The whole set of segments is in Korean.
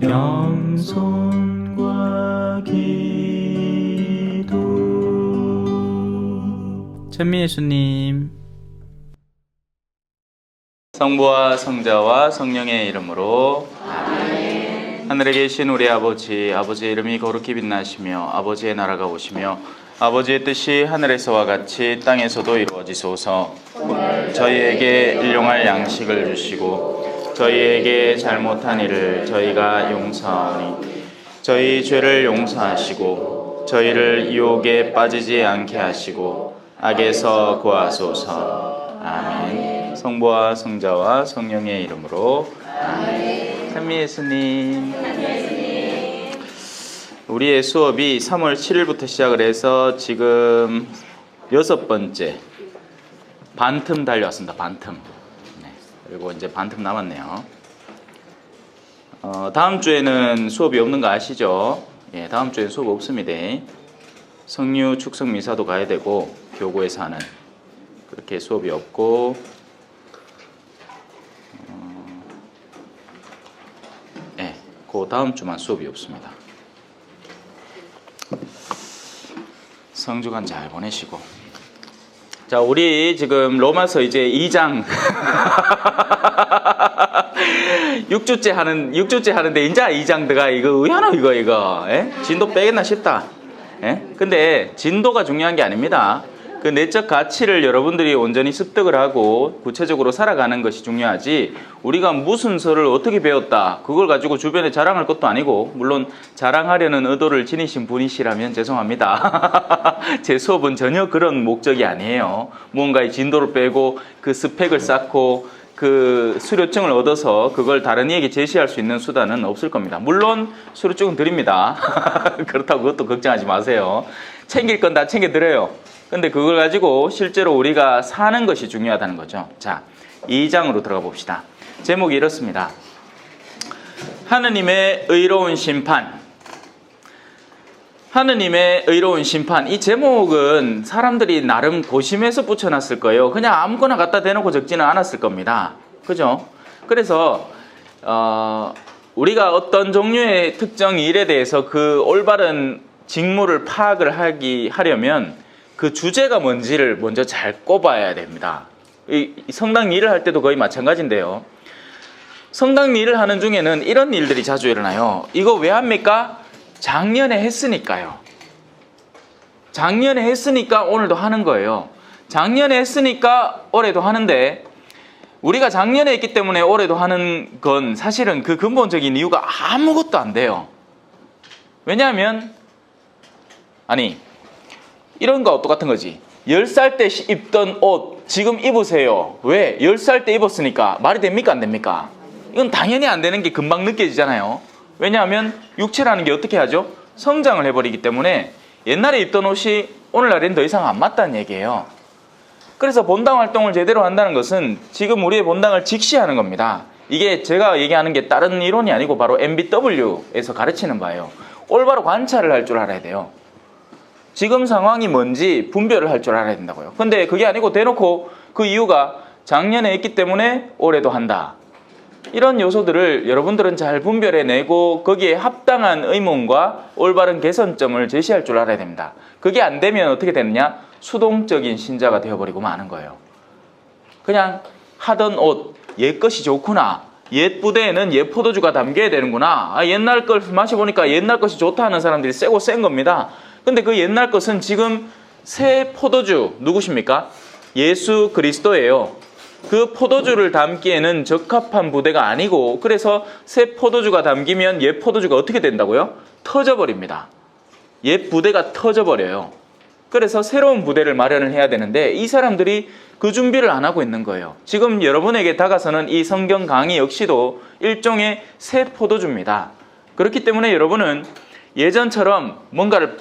겸손과 기도. 찬미 예수님. 성부와 성자와 성령의 이름으로 아멘. 하늘에 계신 우리 아버지, 아버지의 이름이 거룩히 빛나시며 아버지의 나라가 오시며 아버지의 뜻이 하늘에서와 같이 땅에서도 이루어지소서. 저희에게 일용할 양식을 주시고 저희에게 잘못한 일을 저희가 용서하오니 저희 죄를 용서하시고 저희를 유혹에 빠지지 않게 하시고 악에서 구하소서. 아멘. 성부와 성자와 성령의 이름으로 아멘. 찬미 예수님. 우리의 수업이 3월 7일부터 시작을 해서 지금 6번째 반틈 달려왔습니다. 반틈. 네. 그리고 이제 반틈 남았네요. 다음 주에는 수업이 없는 거 아시죠? 예, 다음 주에는 수업 없습니다. 성류 축성 미사도 가야 되고 교구에서 하는 그렇게 수업이 없고 예, 그 다음 주만 수업이 없습니다. 성주간 잘 보내시고. 자, 우리 지금 로마서 이제 2장 6주째 하는데 이제 2장 들어가. 이거 의하노 이거 예? 진도 빼겠나 싶다. 예? 근데 진도가 중요한 게 아닙니다. 그 내적 가치를 여러분들이 온전히 습득을 하고 구체적으로 살아가는 것이 중요하지, 우리가 무슨 서를 어떻게 배웠다 그걸 가지고 주변에 자랑할 것도 아니고, 물론 자랑하려는 의도를 지니신 분이시라면 죄송합니다. 제 수업은 전혀 그런 목적이 아니에요. 무언가의 진도를 빼고 그 스펙을 쌓고 그 수료증을 얻어서 그걸 다른 이에게 제시할 수 있는 수단은 없을 겁니다. 물론 수료증은 드립니다. 그렇다고 그것도 걱정하지 마세요. 챙길 건 다 챙겨드려요. 근데 그걸 가지고 실제로 우리가 사는 것이 중요하다는 거죠. 자, 2장으로 들어가 봅시다. 제목이 이렇습니다. 하느님의 의로운 심판. 하느님의 의로운 심판. 이 제목은 사람들이 나름 고심해서 붙여놨을 거예요. 그냥 아무거나 갖다 대놓고 적지는 않았을 겁니다. 그죠? 그래서 우리가 어떤 종류의 특정 일에 대해서 그 올바른 직무를 파악을 하려면 그 주제가 뭔지를 먼저 잘 꼽아야 됩니다. 이 성당 일을 할 때도 거의 마찬가지인데요. 성당 일을 하는 중에는 이런 일들이 자주 일어나요. 이거 왜 합니까? 작년에 했으니까요. 작년에 했으니까 오늘도 하는 거예요. 작년에 했으니까 올해도 하는데, 우리가 작년에 했기 때문에 올해도 하는 건 사실은 그 근본적인 이유가 아무것도 안 돼요. 왜냐하면 이런 거 똑같은 거지. 10살 때 입던 옷 지금 입으세요. 왜? 10살 때 입었으니까. 말이 됩니까? 안 됩니까? 이건 당연히 안 되는 게 금방 느껴지잖아요. 왜냐하면 육체라는 게 어떻게 하죠? 성장을 해버리기 때문에 옛날에 입던 옷이 오늘날엔 더 이상 안 맞다는 얘기예요. 그래서 본당 활동을 제대로 한다는 것은 지금 우리의 본당을 직시하는 겁니다. 이게 제가 얘기하는 게 다른 이론이 아니고 바로 MBW에서 가르치는 바예요. 올바로 관찰을 할 줄 알아야 돼요. 지금 상황이 뭔지 분별을 할 줄 알아야 된다고요. 근데 그게 아니고 대놓고 그 이유가 작년에 했기 때문에 올해도 한다. 이런 요소들을 여러분들은 잘 분별해내고 거기에 합당한 의문과 올바른 개선점을 제시할 줄 알아야 됩니다. 그게 안 되면 어떻게 되느냐? 수동적인 신자가 되어버리고 마는 거예요. 그냥 하던 옷, 옛 것이 좋구나. 옛 부대에는 옛 포도주가 담겨야 되는구나. 옛날 걸 마셔보니까 옛날 것이 좋다 하는 사람들이 세고 센 겁니다. 근데 그 옛날 것은 지금 새 포도주 누구십니까? 예수 그리스도예요. 그 포도주를 담기에는 적합한 부대가 아니고, 그래서 새 포도주가 담기면 옛 포도주가 어떻게 된다고요? 터져버립니다. 옛 부대가 터져버려요. 그래서 새로운 부대를 마련을 해야 되는데 이 사람들이 그 준비를 안 하고 있는 거예요. 지금 여러분에게 다가서는 이 성경 강의 역시도 일종의 새 포도주입니다. 그렇기 때문에 여러분은 예전처럼 뭔가를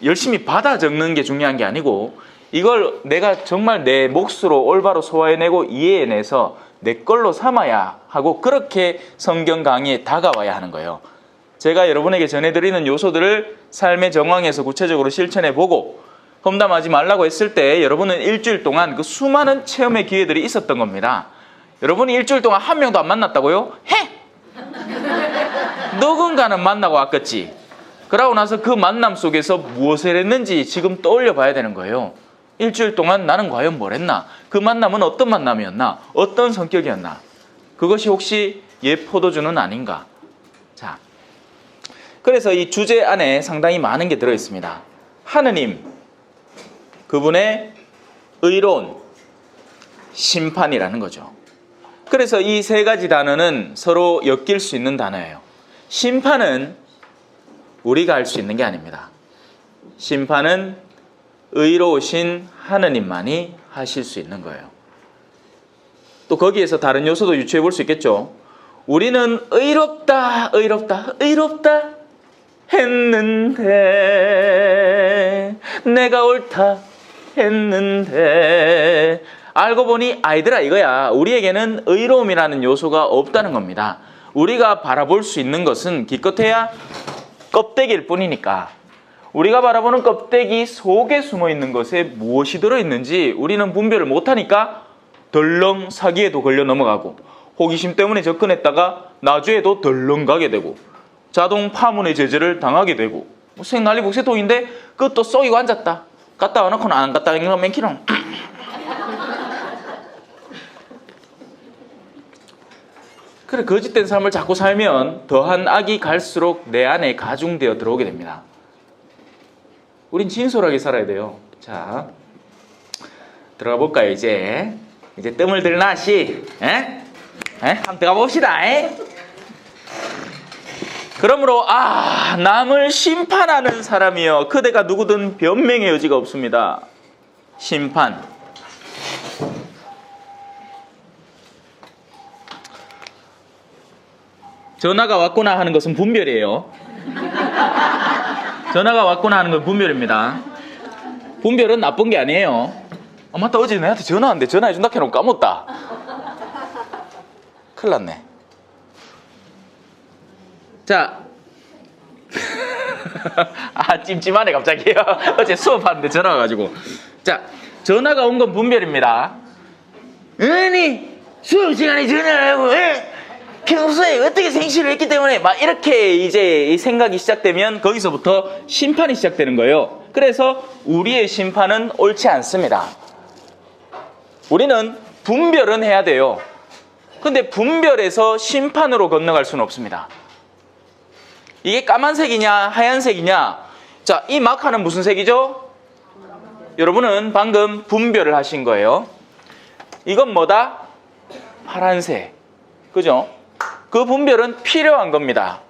열심히 받아 적는 게 중요한 게 아니고, 이걸 내가 정말 내 몫으로 올바로 소화해내고 이해해내서 내 걸로 삼아야 하고, 그렇게 성경 강의에 다가와야 하는 거예요. 제가 여러분에게 전해드리는 요소들을 삶의 정황에서 구체적으로 실천해보고 험담하지 말라고 했을 때 여러분은 일주일 동안 그 수많은 체험의 기회들이 있었던 겁니다. 여러분이 일주일 동안 한 명도 안 만났다고요? 해! 누군가는 만나고 왔겠지. 그러고 나서 그 만남 속에서 무엇을 했는지 지금 떠올려 봐야 되는 거예요. 일주일 동안 나는 과연 뭘 했나? 그 만남은 어떤 만남이었나? 어떤 성격이었나? 그것이 혹시 옛 포도주는 아닌가? 자, 그래서 이 주제 안에 상당히 많은 게 들어있습니다. 하느님, 그분의 의로운 심판이라는 거죠. 그래서 이 세 가지 단어는 서로 엮일 수 있는 단어예요. 심판은 우리가 할 수 있는 게 아닙니다. 심판은 의로우신 하느님만이 하실 수 있는 거예요. 또 거기에서 다른 요소도 유추해 볼 수 있겠죠. 우리는 의롭다 했는데, 내가 옳다 했는데, 알고 보니 아이들아 이거야. 우리에게는 의로움이라는 요소가 없다는 겁니다. 우리가 바라볼 수 있는 것은 기껏해야 껍데기일 뿐이니까, 우리가 바라보는 껍데기 속에 숨어있는 것에 무엇이 들어있는지 우리는 분별을 못하니까 덜렁 사기에도 걸려 넘어가고, 호기심 때문에 접근했다가 나주에도 덜렁 가게 되고, 자동 파문의 제재를 당하게 되고, 생난리 북새통인데 그것도 쏘이고 앉았다 갔다 와놓고는 안 갔다 와놓고 맨키는 그래, 거짓된 삶을 자꾸 살면 더한 악이 갈수록 내 안에 가중되어 들어오게 됩니다. 우린 진솔하게 살아야 돼요. 자, 들어가 볼까요? 이제 뜸을 들나시, 한번 들어가 봅시다. 그러므로 남을 심판하는 사람이여, 그대가 누구든 변명의 여지가 없습니다. 심판. 전화가 왔구나 하는 것은 분별이에요. 전화가 왔구나 하는 건 분별입니다. 분별은 나쁜 게 아니에요. 맞다, 어제 내한테 전화 왔는데 전화해준다 해놓고 까먹었다. 큰일 났네. 자, 찜찜하네 갑자기요. 어제 수업하는데 전화 와가지고. 자, 전화가 온 건 분별입니다. 아니, 수업 시간에 전화를 하고 평소에 어떻게 생시를 했기 때문에 막 이렇게 이제 생각이 시작되면 거기서부터 심판이 시작되는 거예요. 그래서 우리의 심판은 옳지 않습니다. 우리는 분별은 해야 돼요. 근데 분별에서 심판으로 건너갈 수는 없습니다. 이게 까만색이냐 하얀색이냐. 자, 이 마카는 무슨 색이죠? 여러분은 방금 분별을 하신 거예요. 이건 뭐다? 파란색. 그죠? 그 분별은 필요한 겁니다.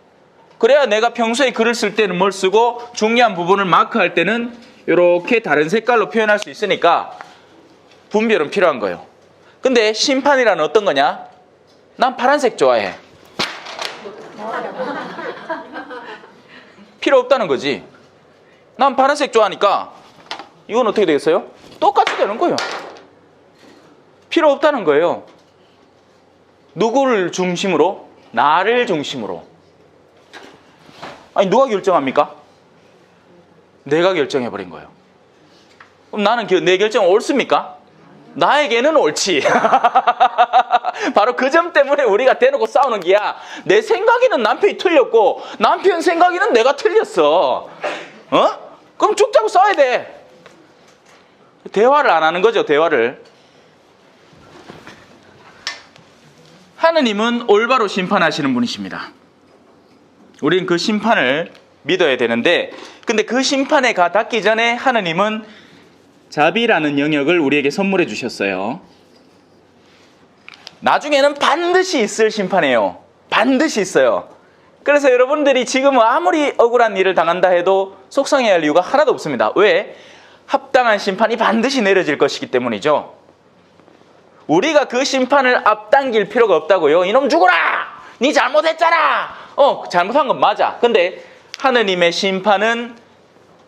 그래야 내가 평소에 글을 쓸 때는 뭘 쓰고 중요한 부분을 마크할 때는 이렇게 다른 색깔로 표현할 수 있으니까 분별은 필요한 거예요. 근데 심판이란 어떤 거냐? 난 파란색 좋아해. 필요 없다는 거지. 난 파란색 좋아하니까 이건 어떻게 되겠어요? 똑같이 되는 거예요. 필요 없다는 거예요. 누구를 중심으로? 나를 중심으로. 아니, 누가 결정합니까? 내가 결정해버린 거예요. 그럼 나는 내 결정은 옳습니까? 나에게는 옳지. 바로 그 점 때문에 우리가 대놓고 싸우는 게야. 내 생각에는 남편이 틀렸고 남편 생각에는 내가 틀렸어. 그럼 죽자고 싸워야 돼. 대화를 안 하는 거죠, 대화를. 하느님은 올바로 심판하시는 분이십니다. 우리는 그 심판을 믿어야 되는데, 근데 그 심판에 닿기 전에 하느님은 자비라는 영역을 우리에게 선물해 주셨어요. 나중에는 반드시 있을 심판이에요. 반드시 있어요. 그래서 여러분들이 지금 아무리 억울한 일을 당한다 해도 속상해야 할 이유가 하나도 없습니다. 왜? 합당한 심판이 반드시 내려질 것이기 때문이죠. 우리가 그 심판을 앞당길 필요가 없다고요. 이놈 죽어라! 니 잘못했잖아! 잘못한 건 맞아. 근데 하느님의 심판은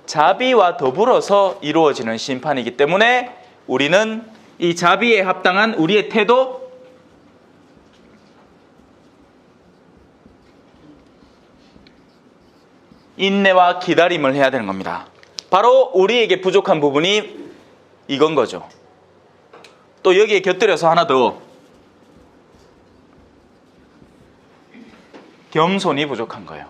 자비와 더불어서 이루어지는 심판이기 때문에 우리는 이 자비에 합당한 우리의 태도, 인내와 기다림을 해야 되는 겁니다. 바로 우리에게 부족한 부분이 이건 거죠. 또 여기에 곁들여서 하나 더. 겸손이 부족한 거예요.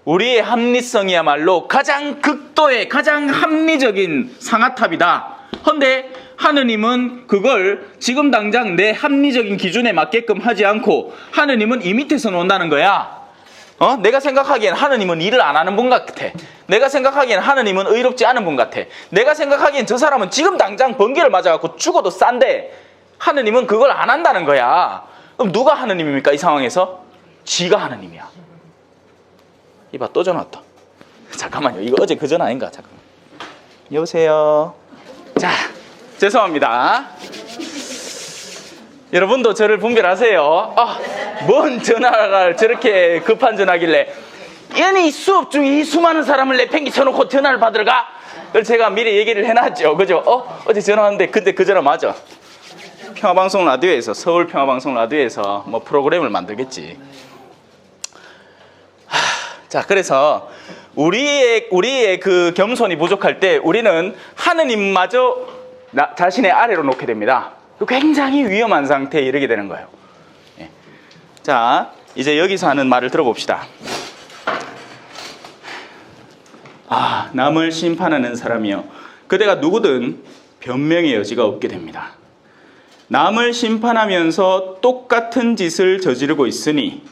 우리의 합리성이야말로 가장 극도의 가장 합리적인 상아탑이다. 헌데 하느님은 그걸 지금 당장 내 합리적인 기준에 맞게끔 하지 않고 하느님은 이 밑에서 논다는 거야. 내가 생각하기엔 하느님은 일을 안 하는 분 같아. 내가 생각하기엔 하느님은 의롭지 않은 분 같아. 내가 생각하기엔 저 사람은 지금 당장 번개를 맞아갖고 죽어도 싼데 하느님은 그걸 안 한다는 거야. 그럼 누가 하느님입니까? 이 상황에서? 지가 하느님이야. 이봐, 또 전화 왔다. 잠깐만요. 이거 어제 그 전화 아닌가? 잠깐만. 여보세요. 자, 죄송합니다. 여러분도 저를 분별하세요. 뭔 전화를 저렇게 급한 전화길래 얘는 이 수업 중에 이 수많은 사람을 내팽개쳐놓고 전화를 받으러 가? 그걸 제가 미리 얘기를 해놨죠. 그죠? 어제 전화 왔는데 근데 그 전화 맞아. 평화방송 라디오에서 서울 평화방송 라디오에서 뭐 프로그램을 만들겠지. 자, 그래서 우리의 그 겸손이 부족할 때 우리는 하느님마저 자신의 아래로 놓게 됩니다. 굉장히 위험한 상태에 이르게 되는 거예요. 자, 이제 여기서 하는 말을 들어봅시다. 남을 심판하는 사람이요, 그대가 누구든 변명의 여지가 없게 됩니다. 남을 심판하면서 똑같은 짓을 저지르고 있으니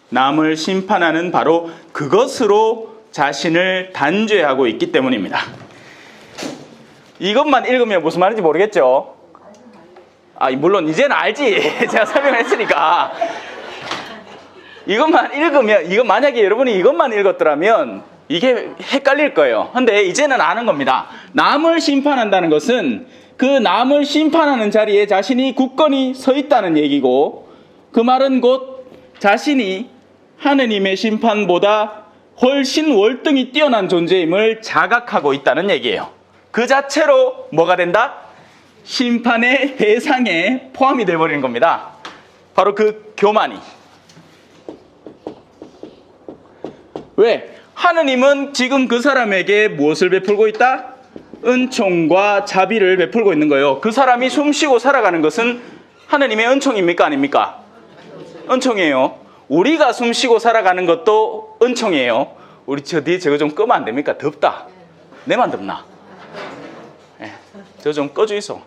남을 심판하는 바로 그것으로 자신을 단죄하고 있기 때문입니다. 이것만 읽으면 무슨 말인지 모르겠죠? 물론 이제는 알지. 제가 설명했으니까. 이것만 읽으면, 만약에 여러분이 이것만 읽었더라면 이게 헷갈릴 거예요. 근데 이제는 아는 겁니다. 남을 심판한다는 것은 그 남을 심판하는 자리에 자신이 굳건히 서 있다는 얘기고, 그 말은 곧 자신이 하느님의 심판보다 훨씬 월등히 뛰어난 존재임을 자각하고 있다는 얘기예요. 그 자체로 뭐가 된다? 심판의 대상에 포함이 되어버리는 겁니다. 바로 그 교만이. 왜? 하느님은 지금 그 사람에게 무엇을 베풀고 있다? 은총과 자비를 베풀고 있는 거예요. 그 사람이 숨쉬고 살아가는 것은 하느님의 은총입니까? 아닙니까? 은총이에요. 우리가 숨쉬고 살아가는 것도 은총이에요. 우리 저 뒤에 저거 좀 끄면 안 됩니까? 덥다. 내만 덥나? 저거 좀 꺼져 있어.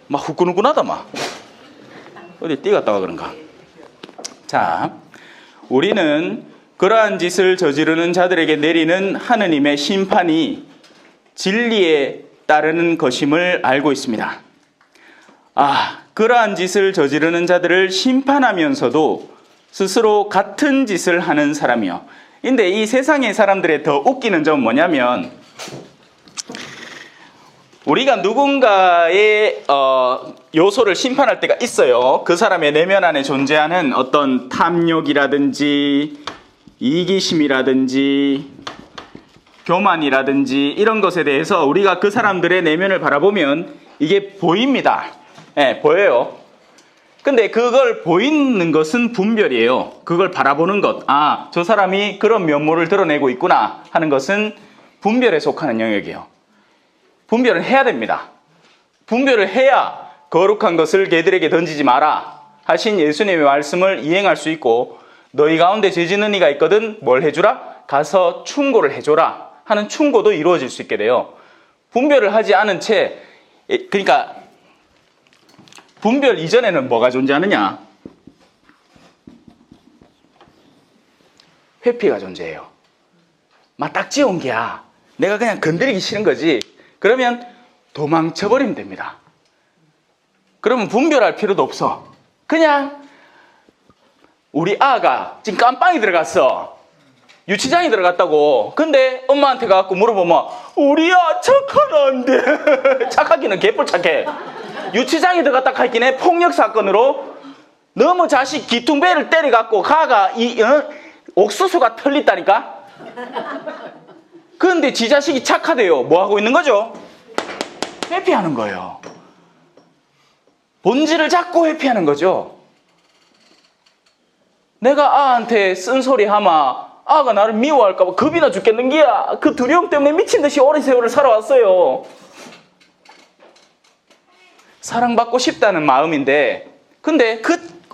막 후끈후끈하다 막. 어디 뛰갔다가 그런가? 자, 우리는 그러한 짓을 저지르는 자들에게 내리는 하느님의 심판이 진리에 따르는 것임을 알고 있습니다. 그러한 짓을 저지르는 자들을 심판하면서도 스스로 같은 짓을 하는 사람이요. 근데 이 세상의 사람들의 더 웃기는 점은 뭐냐면, 우리가 누군가의 요소를 심판할 때가 있어요. 그 사람의 내면 안에 존재하는 어떤 탐욕이라든지 이기심이라든지 교만이라든지 이런 것에 대해서 우리가 그 사람들의 내면을 바라보면 이게 보입니다. 보여요. 근데 그걸 보이는 것은 분별이에요. 그걸 바라보는 것. 저 사람이 그런 면모를 드러내고 있구나 하는 것은 분별에 속하는 영역이에요. 분별을 해야 됩니다. 분별을 해야 거룩한 것을 걔들에게 던지지 마라 하신 예수님의 말씀을 이행할 수 있고, 너희 가운데 죄 짓는 이가 있거든 뭘 해주라? 가서 충고를 해줘라 하는 충고도 이루어질 수 있게 돼요. 분별을 하지 않은 채, 그러니까 분별 이전에는 뭐가 존재하느냐? 회피가 존재해요. 막 딱지 온 게야. 내가 그냥 건드리기 싫은 거지. 그러면 도망쳐버리면 됩니다. 그러면 분별할 필요도 없어. 그냥 우리 아가 지금 깜빵이 들어갔어. 유치장에 들어갔다고. 근데 엄마한테 가갖고 물어보면 우리 아 착하는데 착하기는 개뿔 착해. 유치장에 들어갔다 할긴 해. 폭력 사건으로 너무 자식 기퉁배를 때려갖고 가가 옥수수가 털렸다니까. 그런데 지 자식이 착하대요. 뭐 하고 있는 거죠? 회피하는 거예요. 본질을 잡고 회피하는 거죠. 내가 아한테 쓴소리 하마 아가 나를 미워할까봐 겁이나 죽겠는 기야. 그 두려움 때문에 미친 듯이 오랜 세월을 살아왔어요. 사랑받고 싶다는 마음인데, 근데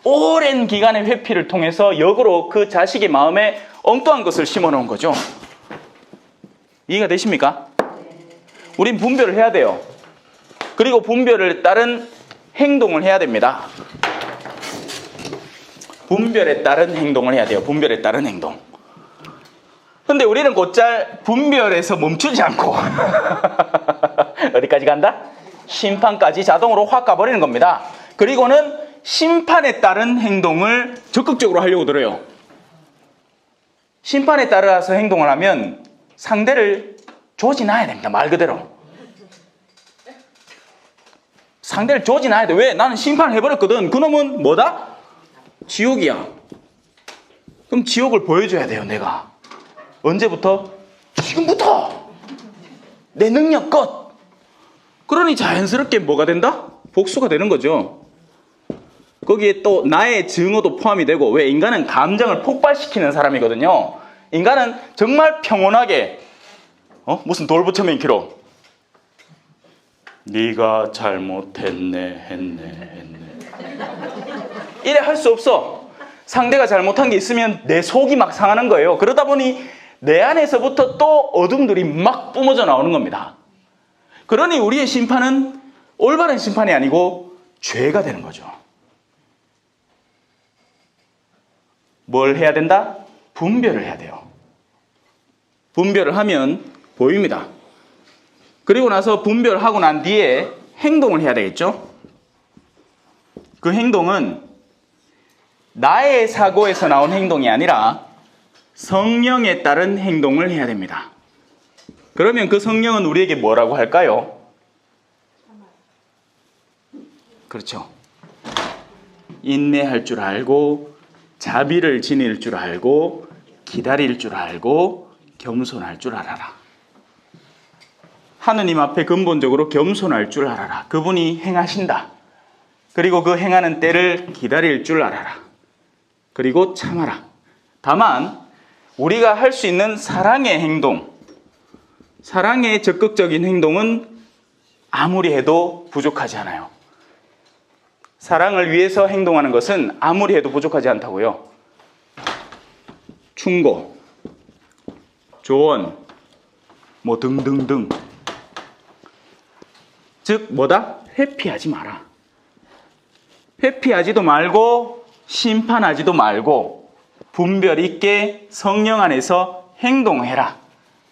오랜 기간의 회피를 통해서 역으로 그 자식의 마음에 엉뚱한 것을 심어놓은 거죠. 이해가 되십니까? 우린 분별을 해야 돼요. 그리고 분별에 따른 행동을 해야 됩니다. 분별에 따른 행동을 해야 돼요. 분별에 따른 행동. 근데 우리는 곧잘 분별에서 멈추지 않고 어디까지 간다? 심판까지 자동으로 확 가버리는 겁니다. 그리고는 심판에 따른 행동을 적극적으로 하려고 들어요. 심판에 따라서 행동을 하면 상대를 조지놔야 됩니다. 말 그대로. 상대를 조지놔야 돼. 왜? 나는 심판을 해버렸거든. 그놈은 뭐다? 지옥이야. 그럼 지옥을 보여줘야 돼요. 내가. 언제부터? 지금부터. 내 능력껏. 그러니 자연스럽게 뭐가 된다? 복수가 되는 거죠. 거기에 또 나의 증오도 포함이 되고, 왜? 인간은 감정을 폭발시키는 사람이거든요. 인간은 정말 평온하게 무슨 돌부처맨기로 네가 잘못했네 했네 이래 할 수 없어. 상대가 잘못한 게 있으면 내 속이 막 상하는 거예요. 그러다 보니 내 안에서부터 또 어둠들이 막 뿜어져 나오는 겁니다. 그러니 우리의 심판은 올바른 심판이 아니고 죄가 되는 거죠. 뭘 해야 된다? 분별을 해야 돼요. 분별을 하면 보입니다. 그리고 나서 분별하고 난 뒤에 행동을 해야 되겠죠? 그 행동은 나의 사고에서 나온 행동이 아니라 성령에 따른 행동을 해야 됩니다. 그러면 그 성령은 우리에게 뭐라고 할까요? 그렇죠. 인내할 줄 알고, 자비를 지닐 줄 알고, 기다릴 줄 알고, 겸손할 줄 알아라. 하느님 앞에 근본적으로 겸손할 줄 알아라. 그분이 행하신다. 그리고 그 행하는 때를 기다릴 줄 알아라. 그리고 참아라. 다만 우리가 할 수 있는 사랑의 행동, 사랑의 적극적인 행동은 아무리 해도 부족하지 않아요. 사랑을 위해서 행동하는 것은 아무리 해도 부족하지 않다고요. 충고, 조언, 뭐 등등등. 즉 뭐다? 회피하지 마라. 회피하지도 말고 심판하지도 말고 분별 있게 성령 안에서 행동해라.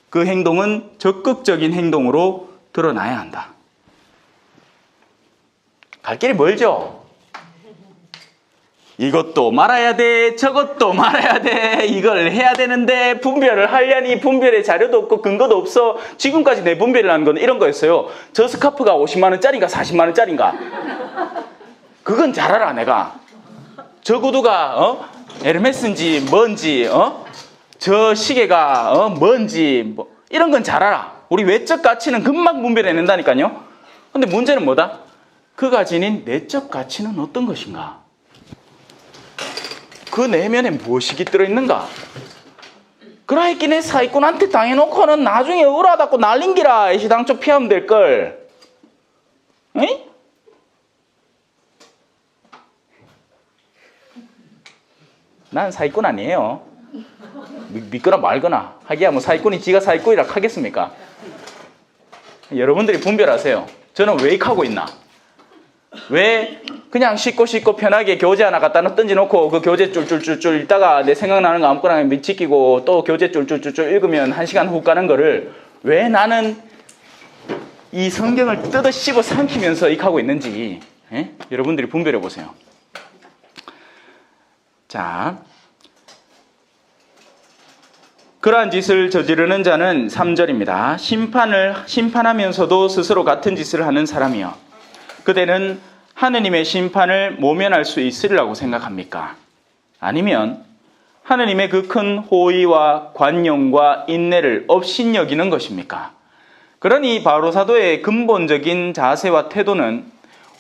그 행동은 적극적인 행동으로 드러나야 한다. 갈 길이 멀죠? 이것도 말아야 돼, 저것도 말아야 돼, 이걸 해야 되는데 분별을 하려니 분별의 자료도 없고 근거도 없어. 지금까지 내 분별을 한 건 이런 거였어요. 저 스카프가 50만 원짜리인가 40만 원짜리인가? 그건 잘 알아 내가. 저 구두가 에르메스인지 뭔지, 저 시계가 뭔지 뭐 이런 건 잘 알아. 우리 외적 가치는 금방 분별해낸다니까요. 근데 문제는 뭐다? 그가 지닌 내적 가치는 어떤 것인가? 그 내면에 무엇이 깃들어 있는가? 그러했긴 해 사기꾼한테 당해놓고는 나중에 으라닫고 날린기라 애시당초 피하면 될걸. 응? 난 사기꾼 아니에요. 믿거나 말거나 하기야 뭐 사기꾼이 지가 사기꾼이라 하겠습니까? 여러분들이 분별하세요. 저는 왜 이렇게 하고 있나? 왜 그냥 쉽고 편하게 교재 하나 갖다 던져놓고 그 교재 쫄쫄쫄쫄 읽다가 내 생각나는 거 아무거나 미치끼고 또 교재 쫄쫄쫄쫄 읽으면 1시간 후 가는 거를 왜 나는 이 성경을 뜯어 씹어 삼키면서 이렇게 하고 있는지 여러분들이 분별해 보세요. 자, 그러한 짓을 저지르는 자는 3절입니다. 심판하면서도 스스로 같은 짓을 하는 사람이요. 그대는 하느님의 심판을 모면할 수 있으리라고 생각합니까? 아니면 하느님의 그 큰 호의와 관용과 인내를 업신여기는 것입니까? 그러니 바울로 사도의 근본적인 자세와 태도는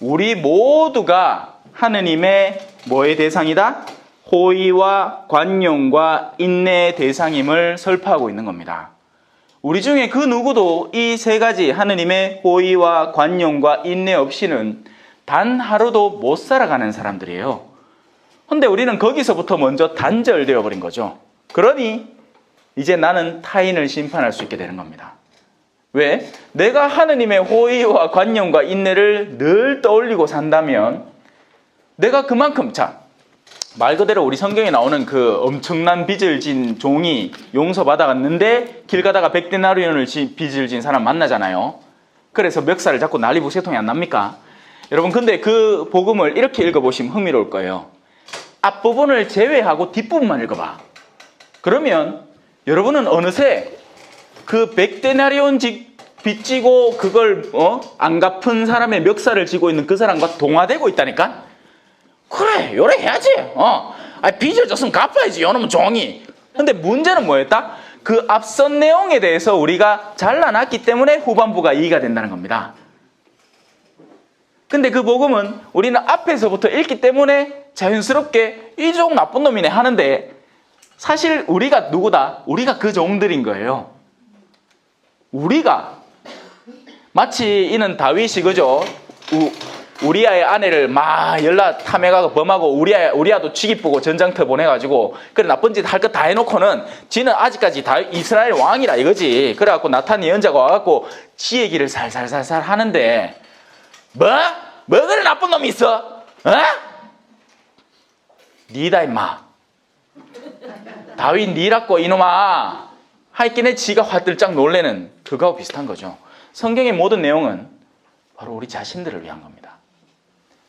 우리 모두가 하느님의 뭐의 대상이다? 호의와 관용과 인내의 대상임을 설파하고 있는 겁니다. 우리 중에 그 누구도 이 세 가지 하느님의 호의와 관용과 인내 없이는 단 하루도 못 살아가는 사람들이에요. 근데 우리는 거기서부터 먼저 단절되어 버린 거죠. 그러니 이제 나는 타인을 심판할 수 있게 되는 겁니다. 왜? 내가 하느님의 호의와 관념과 인내를 늘 떠올리고 산다면 내가 그만큼, 말 그대로 우리 성경에 나오는 그 엄청난 빚을 진 종이 용서받아갔는데 길 가다가 100데나리온을 빚을 진 사람 만나잖아요. 그래서 멱살을 잡고 난리부세통이 안 납니까? 여러분, 근데 그 복음을 이렇게 읽어보시면 흥미로울 거예요. 앞부분을 제외하고 뒷부분만 읽어봐. 그러면 여러분은 어느새 그 100데나리온 빚지고 그걸 안 갚은 사람의 멱살을 쥐고 있는 그 사람과 동화되고 있다니까? 그래, 요래 해야지. 빚을 줬으면 갚아야지, 요놈은 종이. 근데 문제는 뭐였다? 그 앞선 내용에 대해서 우리가 잘라놨기 때문에 후반부가 이해가 된다는 겁니다. 근데 그 복음은 우리는 앞에서부터 읽기 때문에 자연스럽게 이 종 나쁜 놈이네 하는데, 사실 우리가 누구다? 우리가 그 종들인 거예요. 우리가 마치 이는 다윗이 그죠? 우리아의 아내를 막 연락 탐해가고 범하고 우리아도 취기쁘고 전장터 보내가지고 그래 나쁜 짓 할 것 다 해놓고는 지는 아직까지 이스라엘 왕이라 이거지. 그래갖고 나탄 예언자가 와갖고 지 얘기를 살살살살 하는데 뭐 그래 나쁜 놈이 있어? 니다 임마. 다윗 니라고 이놈아. 하있긴해 지가 화들짝 놀래는 그거하고 비슷한 거죠. 성경의 모든 내용은 바로 우리 자신들을 위한 겁니다.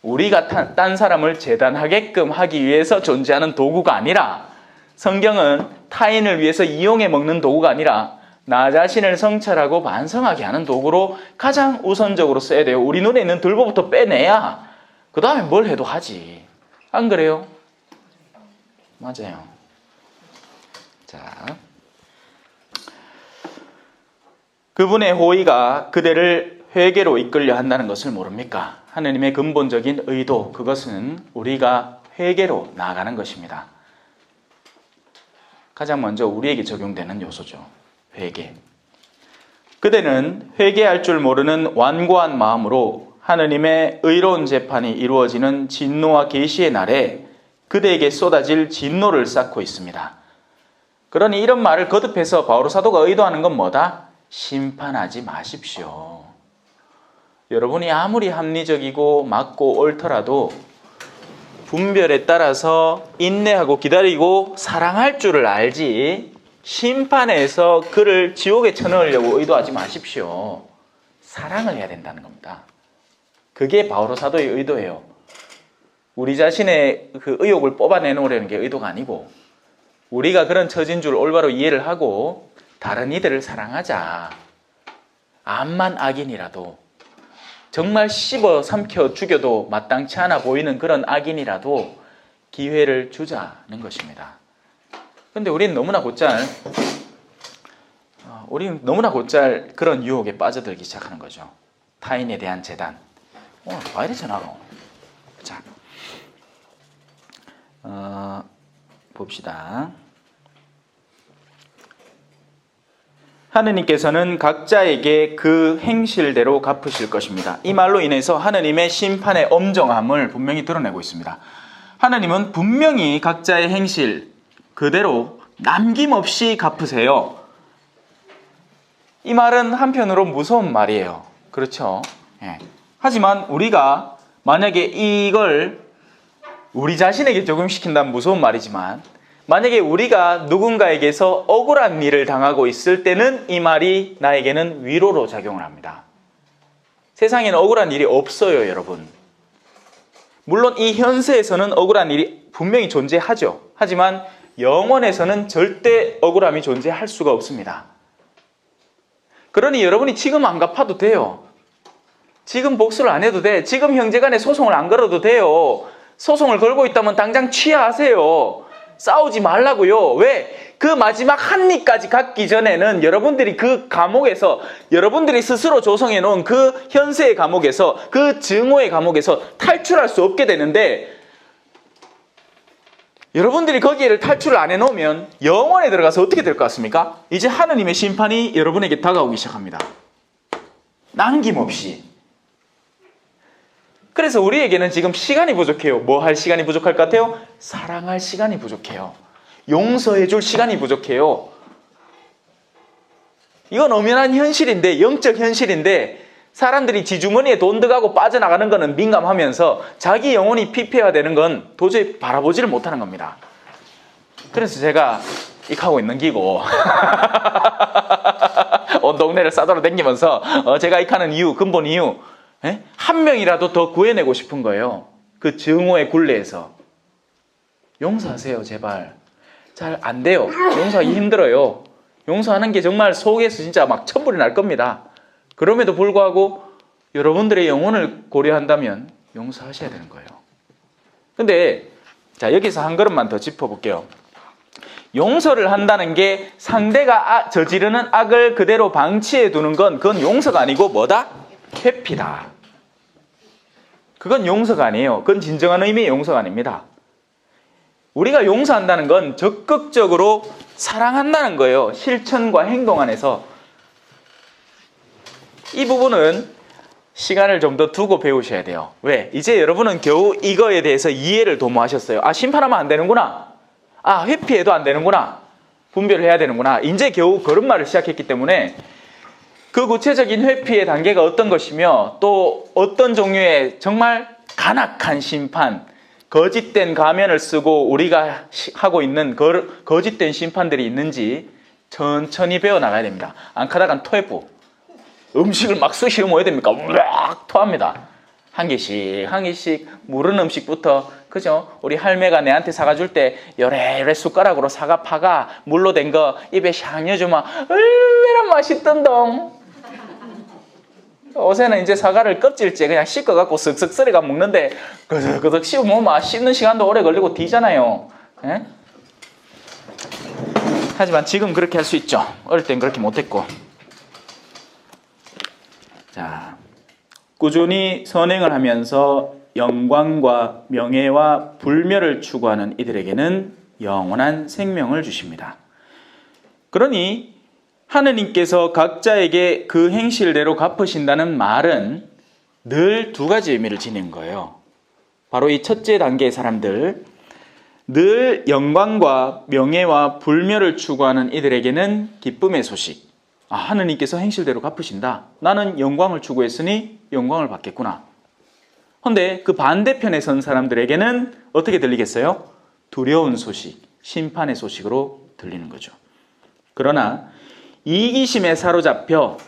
우리가 딴 사람을 재단하게끔 하기 위해서 존재하는 도구가 아니라, 성경은 타인을 위해서 이용해 먹는 도구가 아니라 나 자신을 성찰하고 반성하게 하는 도구로 가장 우선적으로 써야 돼요. 우리 눈에 있는 들보부터 빼내야 그 다음에 뭘 해도 하지. 안 그래요? 맞아요. 자, 그분의 호의가 그대를 회개로 이끌려 한다는 것을 모릅니까? 하느님의 근본적인 의도, 그것은 우리가 회개로 나아가는 것입니다. 가장 먼저 우리에게 적용되는 요소죠. 회개. 그대는 회개할 줄 모르는 완고한 마음으로 하느님의 의로운 재판이 이루어지는 진노와 계시의 날에 그대에게 쏟아질 진노를 쌓고 있습니다. 그러니 이런 말을 거듭해서 바오로 사도가 의도하는 건 뭐다? 심판하지 마십시오. 여러분이 아무리 합리적이고 맞고 옳더라도 분별에 따라서 인내하고 기다리고 사랑할 줄을 알지, 심판해서 그를 지옥에 쳐넣으려고 의도하지 마십시오. 사랑을 해야 된다는 겁니다. 그게 바오로 사도의 의도예요. 우리 자신의 그 의욕을 뽑아내놓으려는 게 의도가 아니고, 우리가 그런 처진 줄 올바로 이해를 하고 다른 이들을 사랑하자. 암만 악인이라도, 정말 씹어 삼켜 죽여도 마땅치 않아 보이는 그런 악인이라도 기회를 주자는 것입니다. 근데 우리는 너무나 곧잘 그런 유혹에 빠져들기 시작하는 거죠. 타인에 대한 재단. 오늘 와 이래 전화가 오네. 자, 봅시다. 하느님께서는 각자에게 그 행실대로 갚으실 것입니다. 이 말로 인해서 하느님의 심판의 엄정함을 분명히 드러내고 있습니다. 하느님은 분명히 각자의 행실 그대로 남김없이 갚으세요. 이 말은 한편으로 무서운 말이에요. 그렇죠? 예. 하지만 우리가 만약에 이걸 우리 자신에게 적용시킨다면 무서운 말이지만, 만약에 우리가 누군가에게서 억울한 일을 당하고 있을 때는 이 말이 나에게는 위로로 작용을 합니다. 세상에는 억울한 일이 없어요, 여러분. 물론 이 현세에서는 억울한 일이 분명히 존재하죠. 하지만 영원에서는 절대 억울함이 존재할 수가 없습니다. 그러니 여러분이 지금 안 갚아도 돼요. 지금 복수를 안 해도 돼. 지금 형제간에 소송을 안 걸어도 돼요. 소송을 걸고 있다면 당장 취하하세요. 싸우지 말라고요. 왜? 그 마지막 한 입까지 갖기 전에는 여러분들이 그 감옥에서, 여러분들이 스스로 조성해 놓은 그 현세의 감옥에서, 그 증오의 감옥에서 탈출할 수 없게 되는데, 여러분들이 거기를 탈출을 안 해놓으면 영원에 들어가서 어떻게 될 것 같습니까? 이제 하느님의 심판이 여러분에게 다가오기 시작합니다. 남김없이. 그래서 우리에게는 지금 시간이 부족해요. 뭐 할 시간이 부족할 것 같아요? 사랑할 시간이 부족해요. 용서해 줄 시간이 부족해요. 이건 엄연한 현실인데, 영적 현실인데, 사람들이 지주머니에 돈 들어가고 빠져나가는 거는 민감하면서 자기 영혼이 피폐화되는 건 도저히 바라보지를 못하는 겁니다. 그래서 제가 익하고 있는 기고 온 동네를 싸돌아다니면서 제가 익하는 이유, 근본 이유, 한 명이라도 더 구해내고 싶은 거예요. 그 증오의 굴레에서. 용서하세요, 제발. 잘 안 돼요. 용서하기 힘들어요. 용서하는 게 정말 속에서 진짜 막 천불이 날 겁니다. 그럼에도 불구하고 여러분들의 영혼을 고려한다면 용서하셔야 되는 거예요. 근데 자, 여기서 한 걸음만 더 짚어볼게요. 용서를 한다는 게 상대가 저지르는 악을 그대로 방치해 두는 건 그건 용서가 아니고 뭐다? 회피다. 그건 용서가 아니에요. 그건 진정한 의미의 용서가 아닙니다. 우리가 용서한다는 건 적극적으로 사랑한다는 거예요. 실천과 행동 안에서. 이 부분은 시간을 좀 더 두고 배우셔야 돼요. 왜? 이제 여러분은 겨우 이거에 대해서 이해를 도모하셨어요. 아, 심판하면 안 되는구나. 아, 회피해도 안 되는구나. 분별을 해야 되는구나. 이제 겨우 걸음마를 시작했기 때문에 그 구체적인 회피의 단계가 어떤 것이며 또 어떤 종류의 정말 간악한 심판, 거짓된 가면을 쓰고 우리가 하고 있는 거짓된 심판들이 있는지 천천히 배워나가야 됩니다. 안 카다간 토해부. 음식을 막 쑤시고 뭐해야 됩니까? 우악 토합니다. 한 개씩 한 개씩 무른 음식부터, 그죠? 우리 할매가 내한테 사가줄 때 요래요래 숟가락으로 사과 파가 물로 된 거 입에 샥 넣어주면 얼마나 맛있던동. 요새는 이제 사과를 껍질째 그냥 씻어갖고 쓱쓱 썰어가 먹는데 그득그득 씹으면 씹는 시간도 오래 걸리고 뒤잖아요. 에? 하지만 지금 그렇게 할 수 있죠. 어릴 땐 그렇게 못했고. 자, 꾸준히 선행을 하면서 영광과 명예와 불멸을 추구하는 이들에게는 영원한 생명을 주십니다. 그러니 하느님께서 각자에게 그 행실대로 갚으신다는 말은 늘 두 가지 의미를 지닌 거예요. 바로 이 첫째 단계의 사람들, 늘 영광과 명예와 불멸을 추구하는 이들에게는 기쁨의 소식. 아, 하느님께서 행실대로 갚으신다. 나는 영광을 추구했으니 영광을 받겠구나. 그런데 그 반대편에 선 사람들에게는 어떻게 들리겠어요? 두려운 소식, 심판의 소식으로 들리는 거죠. 그러나 이기심에 사로잡혀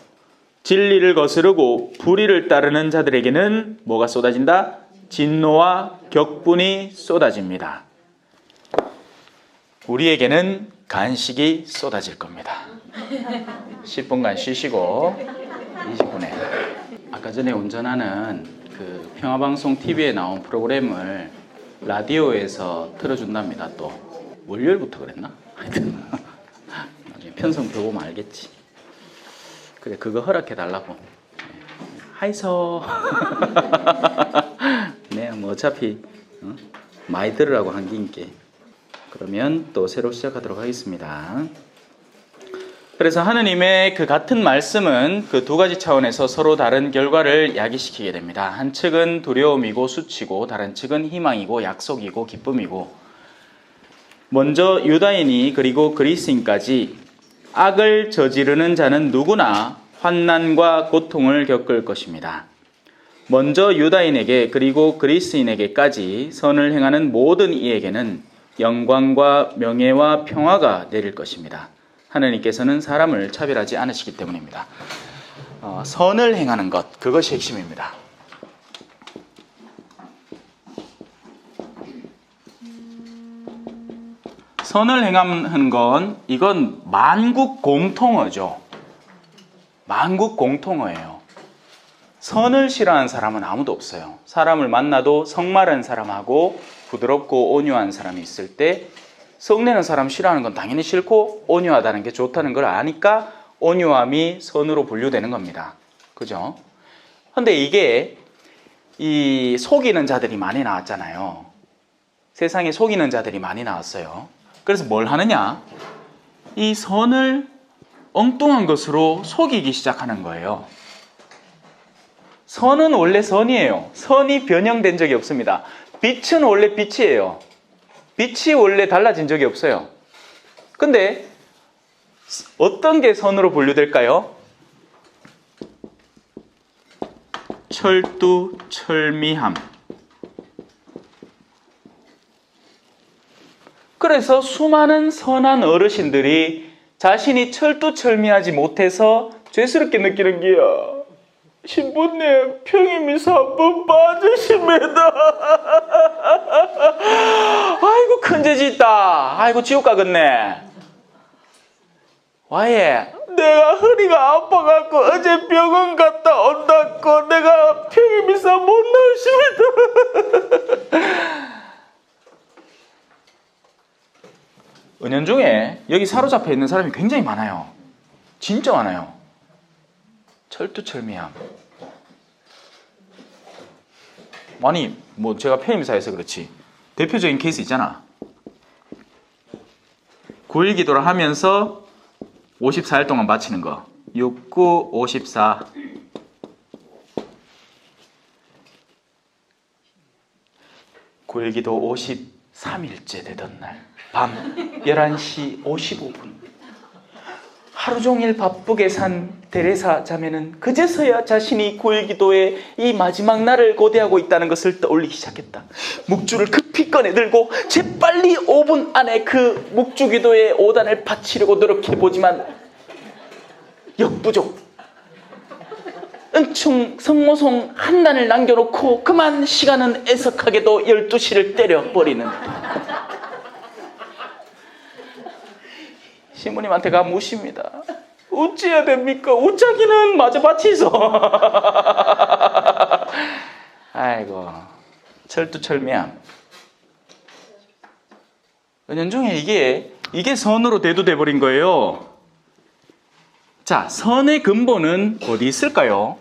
진리를 거스르고 불의를 따르는 자들에게는 뭐가 쏟아진다? 진노와 격분이 쏟아집니다. 우리에게는 간식이 쏟아질 겁니다. 10분간 쉬시고 20분에 아까 전에 운전하는 그 평화방송 TV에 나온 프로그램을 라디오에서 틀어준답니다. 또 월요일부터 그랬나? 하여튼 나중에 편성 보면 알겠지. 그래, 그거 허락해달라고. 하이소. 네, 뭐 어차피 많이 들으라고 한 김께. 그러면 또 새로 시작하도록 하겠습니다. 그래서 하느님의 그 같은 말씀은 그 두 가지 차원에서 서로 다른 결과를 야기시키게 됩니다. 한 측은 두려움이고 수치고 다른 측은 희망이고 약속이고 기쁨이고, 먼저 유다인이 그리고 그리스인까지 악을 저지르는 자는 누구나 환난과 고통을 겪을 것입니다. 먼저 유다인에게 그리고 그리스인에게까지 선을 행하는 모든 이에게는 영광과 명예와 평화가 내릴 것입니다. 하느님께서는 사람을 차별하지 않으시기 때문입니다. 선을 행하는 것, 그것이 핵심입니다. 선을 행하는 건 이건 만국 공통어죠. 만국 공통어예요. 선을 싫어하는 사람은 아무도 없어요. 사람을 만나도 성마른 사람하고 부드럽고 온유한 사람이 있을 때 성내는 사람 싫어하는 건 당연히 싫고 온유하다는 게 좋다는 걸 아니까 온유함이 선으로 분류되는 겁니다. 그죠? 근데 이게 이 속이는 자들이 많이 나왔잖아요. 세상에 속이는 자들이 많이 나왔어요. 그래서 뭘 하느냐? 이 선을 엉뚱한 것으로 속이기 시작하는 거예요. 선은 원래 선이에요. 선이 변형된 적이 없습니다. 빛은 원래 빛이에요. 빛이 원래 달라진 적이 없어요. 근데 어떤 게 선으로 분류될까요? 철두철미함. 그래서 수많은 선한 어르신들이 자신이 철두철미하지 못해서 죄스럽게 느끼는 게야. 신부님, 평임이사 한번 봐주십니다. 아이고, 큰 죄 짓다. 아이고, 지옥 가겠네. 와예, 내가 허리가 아파갖고 어제 병원 갔다 온다고 내가 평임이사 못 나오십니다. 은연중에 여기 사로잡혀 있는 사람이 굉장히 많아요. 진짜 많아요. 철두철미함. 아니, 뭐 제가 폐임사에서 그렇지. 대표적인 케이스 있잖아. 9일 기도를 하면서 54일 동안 마치는 거. 69, 54. 구일 기도 53일째 되던 날 밤 11시 55분. 하루 종일 바쁘게 산 데레사 자매는 그제서야 자신이 9일 기도의 이 마지막 날을 고대하고 있다는 것을 떠올리기 시작했다. 묵주를 급히 꺼내 들고 재빨리 5분 안에 그 묵주 기도의 5단을 바치려고 노력해보지만 역부족. 은총 성모송 한 단을 남겨놓고 그만 시간은 애석하게도 12시를 때려버리는. 신부님한테 가 묻습니다. 어찌해야 됩니까? 우짜기는 마저 바치소. 아이고, 철두철미함. 은연중에 이게 선으로 대두돼 버린 거예요. 자, 선의 근본은 어디 있을까요?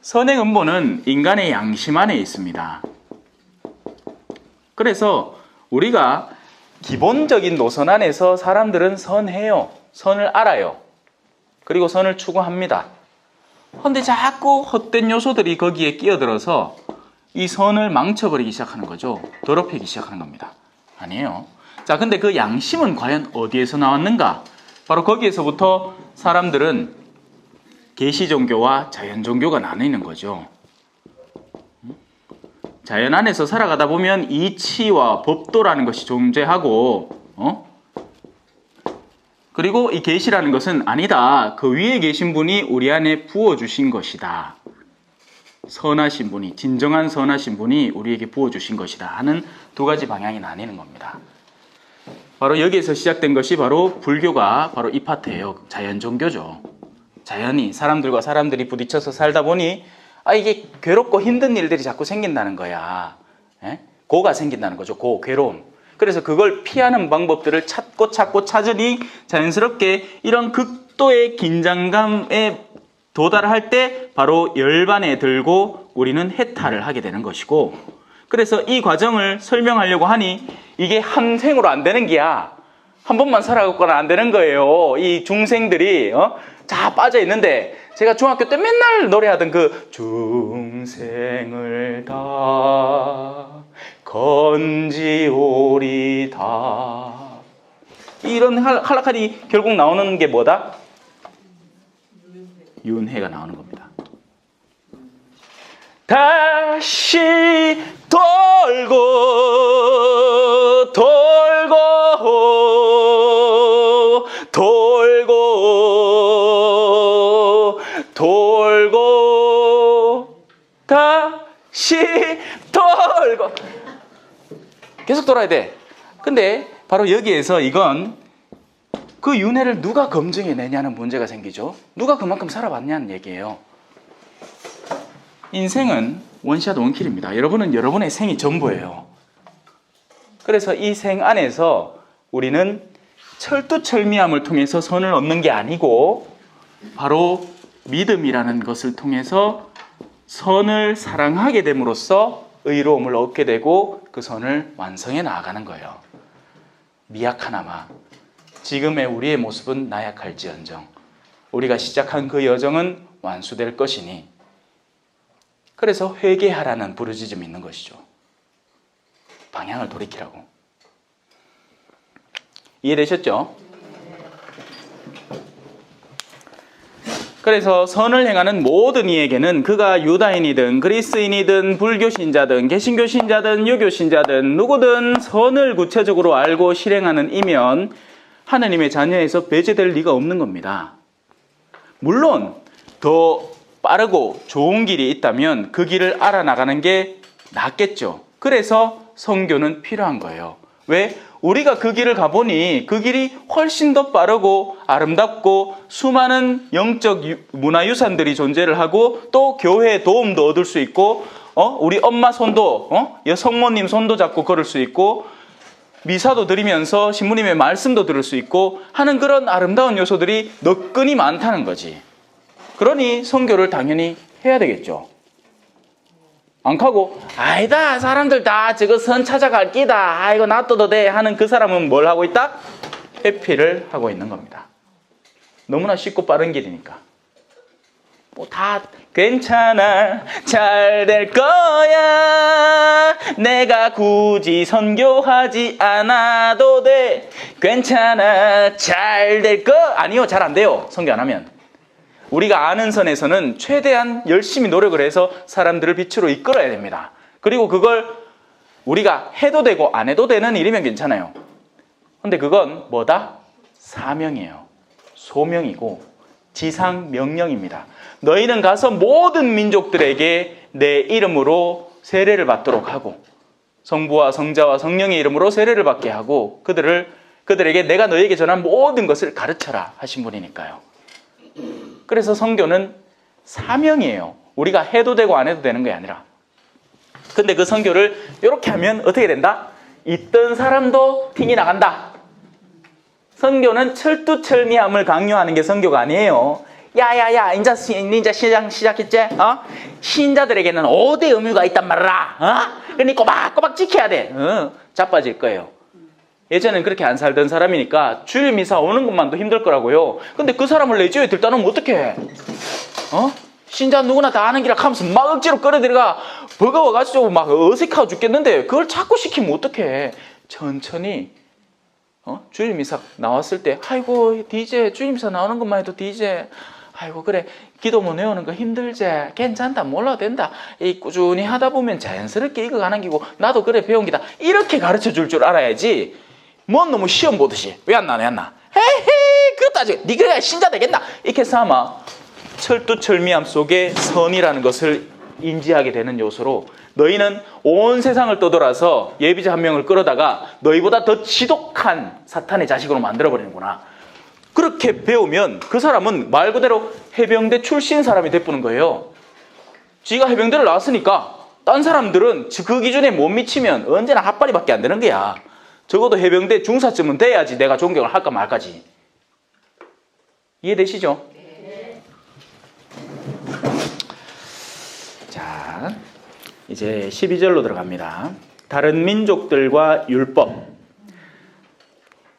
선의 근본은 인간의 양심 안에 있습니다. 그래서 우리가 기본적인 노선 안에서 사람들은 선해요. 선을 알아요. 그리고 선을 추구합니다. 그런데 자꾸 헛된 요소들이 거기에 끼어들어서 이 선을 망쳐버리기 시작하는 거죠. 더럽히기 시작하는 겁니다. 아니에요. 자, 근데 그 양심은 과연 어디에서 나왔는가? 바로 거기에서부터 사람들은 계시 종교와 자연 종교가 나뉘는 거죠. 자연 안에서 살아가다 보면 이치와 법도라는 것이 존재하고, 그리고 이 계시라는 것은 아니다. 그 위에 계신 분이 우리 안에 부어주신 것이다. 선하신 분이, 진정한 선하신 분이 우리에게 부어주신 것이다 하는 두 가지 방향이 나뉘는 겁니다. 바로 여기에서 시작된 것이 바로 불교가 바로 이 파트예요. 자연 종교죠. 자연이 사람들과 사람들이 부딪혀서 살다 보니 이게 괴롭고 힘든 일들이 자꾸 생긴다는 거야. 고가 생긴다는 거죠. 고, 괴로움. 그래서 그걸 피하는 방법들을 찾고 찾으니 자연스럽게 이런 극도의 긴장감에 도달할 때 바로 열반에 들고 우리는 해탈을 하게 되는 것이고, 그래서 이 과정을 설명하려고 하니 이게 한 생으로 안 되는 게야. 한 번만 살아갖고는 안 되는 거예요. 이 중생들이 다 빠져 있는데, 제가 중학교 때 맨날 노래하던 그 중생을 다 건지오리다, 이런 한락하니 결국 나오는 게 뭐다? 윤회가 나오는 겁니다. 다시 돌고 다시 돌고 계속 돌아야 돼. 근데 바로 여기에서 이건 그 윤회를 누가 검증해내냐는 문제가 생기죠. 누가 그만큼 살아봤냐는 얘기예요. 인생은 원샷 원킬입니다. 여러분은 여러분의 생이 전부예요. 그래서 이 생 안에서 우리는 철두철미함을 통해서 선을 얻는 게 아니고 바로 믿음이라는 것을 통해서 선을 사랑하게 됨으로써 의로움을 얻게 되고 그 선을 완성해 나아가는 거예요. 미약하나마 지금의 우리의 모습은 나약할지언정 우리가 시작한 그 여정은 완수될 것이니 그래서 회개하라는 부르짖음이 있는 것이죠. 방향을 돌이키라고. 이해되셨죠? 그래서 선을 행하는 모든 이에게는 그가 유다인이든 그리스인이든 불교신자든 개신교신자든 유교신자든 누구든 선을 구체적으로 알고 실행하는 이면 하나님의 자녀에서 배제될 리가 없는 겁니다. 물론 더 빠르고 좋은 길이 있다면 그 길을 알아나가는 게 낫겠죠. 그래서 선교는 필요한 거예요. 왜? 우리가 그 길을 가보니 그 길이 훨씬 더 빠르고 아름답고 수많은 영적 문화유산들이 존재를 하고 또 교회의 도움도 얻을 수 있고 우리 엄마 손도 성모님 손도 잡고 걸을 수 있고 미사도 드리면서 신부님의 말씀도 들을 수 있고 하는 그런 아름다운 요소들이 너끈히 많다는 거지. 그러니 선교를 당연히 해야 되겠죠. 안 가고 아니다 사람들 다 저거 선 찾아갈 끼다 아이고 놔둬도 돼 하는 그 사람은 뭘 하고 있다? 회피를 하고 있는 겁니다. 너무나 쉽고 빠른 길이니까 뭐 다 괜찮아 잘 될 거야 내가 굳이 선교하지 않아도 돼 괜찮아 잘 될 거 아니요 잘 안 돼요. 선교 안 하면. 우리가 아는 선에서는 최대한 열심히 노력을 해서 사람들을 빛으로 이끌어야 됩니다. 그리고 그걸 우리가 해도 되고 안 해도 되는 일이면 괜찮아요. 근데 그건 뭐다? 사명이에요. 소명이고 지상 명령입니다. 너희는 가서 모든 민족들에게 내 이름으로 세례를 받도록 하고 성부와 성자와 성령의 이름으로 세례를 받게 하고 그들에게 내가 너희에게 전한 모든 것을 가르쳐라 하신 분이니까요. 그래서 선교는 사명이에요. 우리가 해도 되고 안 해도 되는 게 아니라. 근데 그 선교를 이렇게 하면 어떻게 된다? 있던 사람도 튕이 나간다. 선교는 철두철미함을 강요하는 게 선교가 아니에요. 야야야 인자 시작했지? 신자들에게는 5대 의무가 있단 말이라. 그러니까 꼬박꼬박 지켜야 돼. 자빠질 거예요. 예전엔 그렇게 안 살던 사람이니까 주일 미사 오는 것만도 힘들 거라고요. 근데 그 사람을 내 집에 들다 놓으면 어떡해? 신자 누구나 다 아는 기라 하면서 막 억지로 끌어들여가 버거워가지고 막 어색하고 죽겠는데 그걸 자꾸 시키면 어떡해? 천천히 주일 미사 나왔을 때 아이고 DJ 주일 미사 나오는 것만 해도 DJ 아이고 그래 기도문 외우는 거 힘들지? 괜찮다 몰라도 된다. 이 꾸준히 하다 보면 자연스럽게 익어가는 기고 나도 그래 배운 기다. 이렇게 가르쳐 줄 줄 알아야지. 뭔 너무 시험 보듯이 왜 안 나냐? 헤헤 그것도 아직 네가 신자 되겠나? 이렇게 삼아 철두철미함 속에 선이라는 것을 인지하게 되는 요소로 너희는 온 세상을 떠돌아서 예비자 한 명을 끌어다가 너희보다 더 지독한 사탄의 자식으로 만들어버리는구나. 그렇게 배우면 그 사람은 말 그대로 해병대 출신 사람이 돼보는 거예요. 지가 해병대를 나왔으니까 딴 사람들은 그 기준에 못 미치면 언제나 핫바리밖에 안 되는 거야. 적어도 해병대 중사쯤은 돼야지 내가 존경을 할까 말까지. 이해되시죠? 네. 자, 이제 12절로 들어갑니다. 다른 민족들과 율법.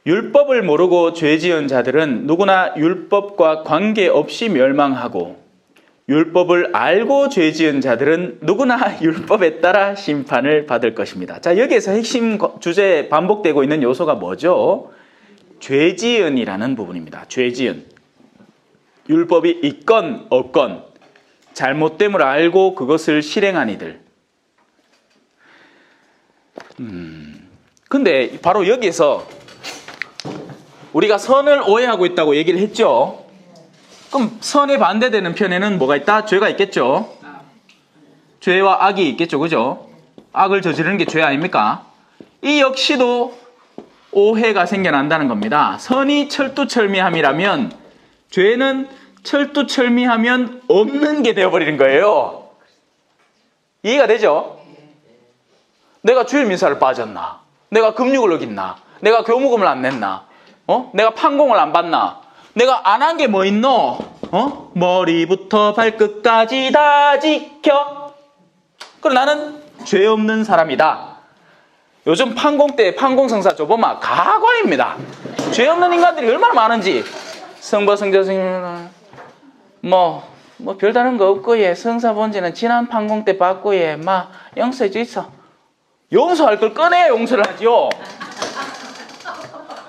율법을 모르고 죄 지은 자들은 누구나 율법과 관계없이 멸망하고 율법을 알고 죄 지은 자들은 누구나 율법에 따라 심판을 받을 것입니다. 자, 여기에서 핵심 주제에 반복되고 있는 요소가 뭐죠? 죄 지은이라는 부분입니다. 죄 지은. 율법이 있건 없건 잘못됨을 알고 그것을 실행한 이들. 근데 바로 여기에서 우리가 선을 오해하고 있다고 얘기를 했죠. 그럼 선에 반대되는 편에는 뭐가 있다? 죄가 있겠죠. 죄와 악이 있겠죠. 그죠? 악을 저지르는 게 죄 아닙니까? 이 역시도 오해가 생겨난다는 겁니다. 선이 철두철미함이라면 죄는 철두철미하면 없는 게 되어버리는 거예요. 이해가 되죠? 내가 주일 미사를 빠졌나? 내가 금육을 어겼나? 내가 교무금을 안 냈나? 내가 판공을 안 받나? 내가 안 한 게 뭐 있노? 머리부터 발끝까지 다 지켜. 그럼 나는 죄 없는 사람이다. 요즘 판공 때 판공성사 줘보면 가관입니다. 죄 없는 인간들이 얼마나 많은지. 성부, 성자, 성령, 뭐 별다른 거 없고 예 성사본지는 지난 판공 때 받고 예 막 용서해 주있어. 용서할 걸 꺼내야 용서를 하지요.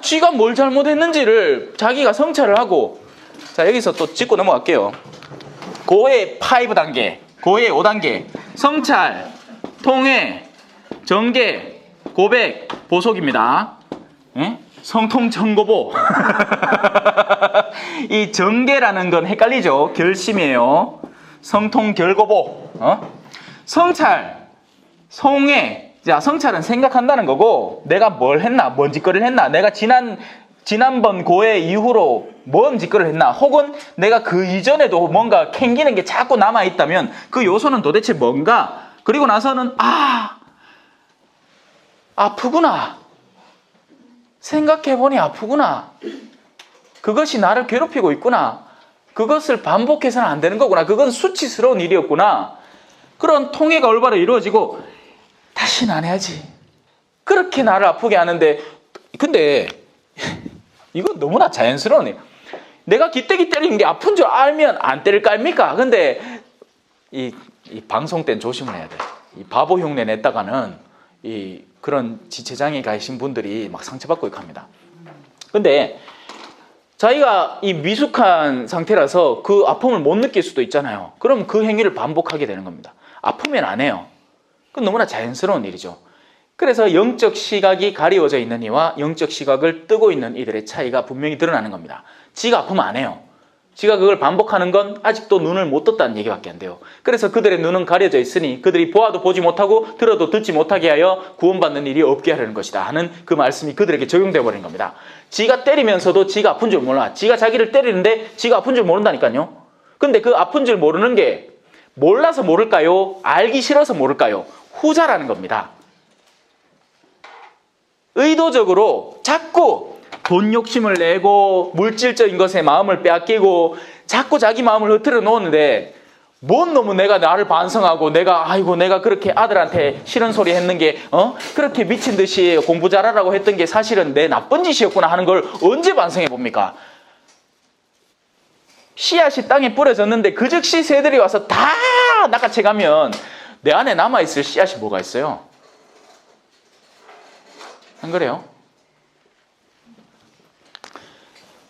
쥐가 뭘 잘못했는지를 자기가 성찰을 하고. 자, 여기서 또 짚고 넘어갈게요. 고해 5단계, 고해 5단계, 성찰, 통해, 정계, 고백, 보속입니다. 예? 성통정고보. 이 정계라는 건 헷갈리죠. 결심이에요. 성통결고보. 성찰, 송해. 자, 성찰은 생각한다는 거고, 내가 뭘 했나, 뭔 짓거리를 했나, 내가 지난번 고해 이후로 뭔 짓거리를 했나, 혹은 내가 그 이전에도 뭔가 캥기는 게 자꾸 남아있다면 그 요소는 도대체 뭔가. 그리고 나서는 아프구나. 생각해보니 아프구나. 그것이 나를 괴롭히고 있구나. 그것을 반복해서는 안 되는 거구나. 그건 수치스러운 일이었구나. 그런 통해가 올바로 이루어지고 다시는 안 해야지. 그렇게 나를 아프게 하는데, 근데 이건 너무나 자연스러우네요. 내가 기대기 때리는 게 아픈 줄 알면 안 때릴 거 아닙니까? 근데 이 방송 때는 조심을 해야 돼. 이 바보 흉내 냈다가는 그런 지체장애 가신 분들이 막 상처받고 있고 합니다. 근데 자기가 이 미숙한 상태라서 그 아픔을 못 느낄 수도 있잖아요. 그럼 그 행위를 반복하게 되는 겁니다. 아프면 안 해요. 그건 너무나 자연스러운 일이죠. 그래서 영적 시각이 가리워져 있는 이와 영적 시각을 뜨고 있는 이들의 차이가 분명히 드러나는 겁니다. 지가 아프면 안 해요. 지가 그걸 반복하는 건 아직도 눈을 못 떴다는 얘기밖에 안 돼요. 그래서 그들의 눈은 가려져 있으니 그들이 보아도 보지 못하고 들어도 듣지 못하게 하여 구원받는 일이 없게 하려는 것이다 하는 그 말씀이 그들에게 적용되어 버린 겁니다. 지가 때리면서도 지가 아픈 줄 몰라. 지가 자기를 때리는데 지가 아픈 줄 모른다니까요. 근데 그 아픈 줄 모르는 게 몰라서 모를까요? 알기 싫어서 모를까요? 후자라는 겁니다. 의도적으로 자꾸 돈 욕심을 내고 물질적인 것에 마음을 빼앗기고 자꾸 자기 마음을 흐트러 놓는데, 뭔 놈은 내가 나를 반성하고 내가 그렇게 아들한테 싫은 소리 했는 게 그렇게 미친 듯이 공부 잘하라고 했던 게 사실은 내 나쁜 짓이었구나 하는 걸 언제 반성해 봅니까? 씨앗이 땅에 뿌려졌는데 그 즉시 새들이 와서 다 낚아채 가면 내 안에 남아있을 씨앗이 뭐가 있어요? 안 그래요?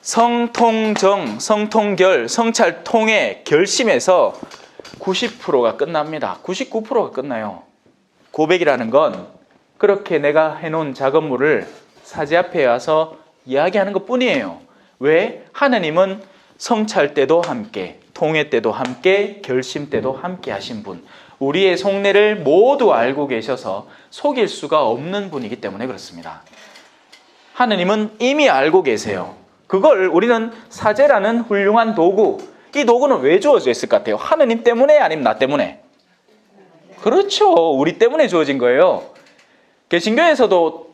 성통정, 성통결, 성찰통의 결심에서 90%가 끝납니다. 99%가 끝나요. 고백이라는 건 그렇게 내가 해놓은 작업물을 사제 앞에 와서 이야기하는 것 뿐이에요. 왜? 하느님은 성찰 때도 함께, 통회 때도 함께, 결심 때도 함께 하신 분. 우리의 속내를 모두 알고 계셔서 속일 수가 없는 분이기 때문에 그렇습니다. 하느님은 이미 알고 계세요. 그걸 우리는 사제라는 훌륭한 도구, 이 도구는 왜 주어져 있을 것 같아요? 하느님 때문에 아니면 나 때문에? 그렇죠. 우리 때문에 주어진 거예요. 개신교에서도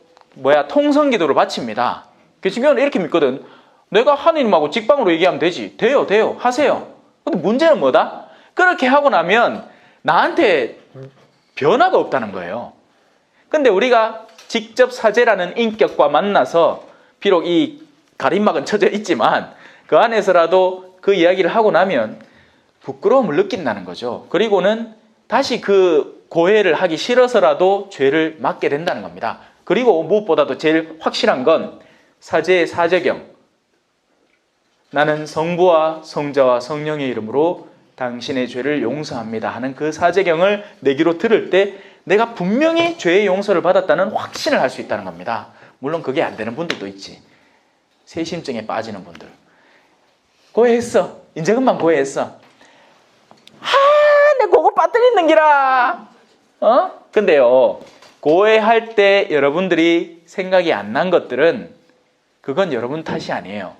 통성기도를 바칩니다. 개신교는 이렇게 믿거든. 내가 하느님하고 직방으로 얘기하면 되지. 돼요. 하세요. 근데 문제는 뭐다? 그렇게 하고 나면 나한테 변화가 없다는 거예요. 근데 우리가 직접 사제라는 인격과 만나서 비록 이 가림막은 쳐져 있지만 그 안에서라도 그 이야기를 하고 나면 부끄러움을 느낀다는 거죠. 그리고는 다시 그 고해를 하기 싫어서라도 죄를 맡게 된다는 겁니다. 그리고 무엇보다도 제일 확실한 건 사제의 사제경. 나는 성부와 성자와 성령의 이름으로 당신의 죄를 용서합니다 하는 그 사제경을 내 귀로 들을 때 내가 분명히 죄의 용서를 받았다는 확신을 할 수 있다는 겁니다. 물론 그게 안 되는 분들도 있지. 세심증에 빠지는 분들. 고해했어. 이제 금방 고해했어. 내 그거 빠뜨리는 기라. 근데요, 고해할 때 여러분들이 생각이 안 난 것들은 그건 여러분 탓이 아니에요.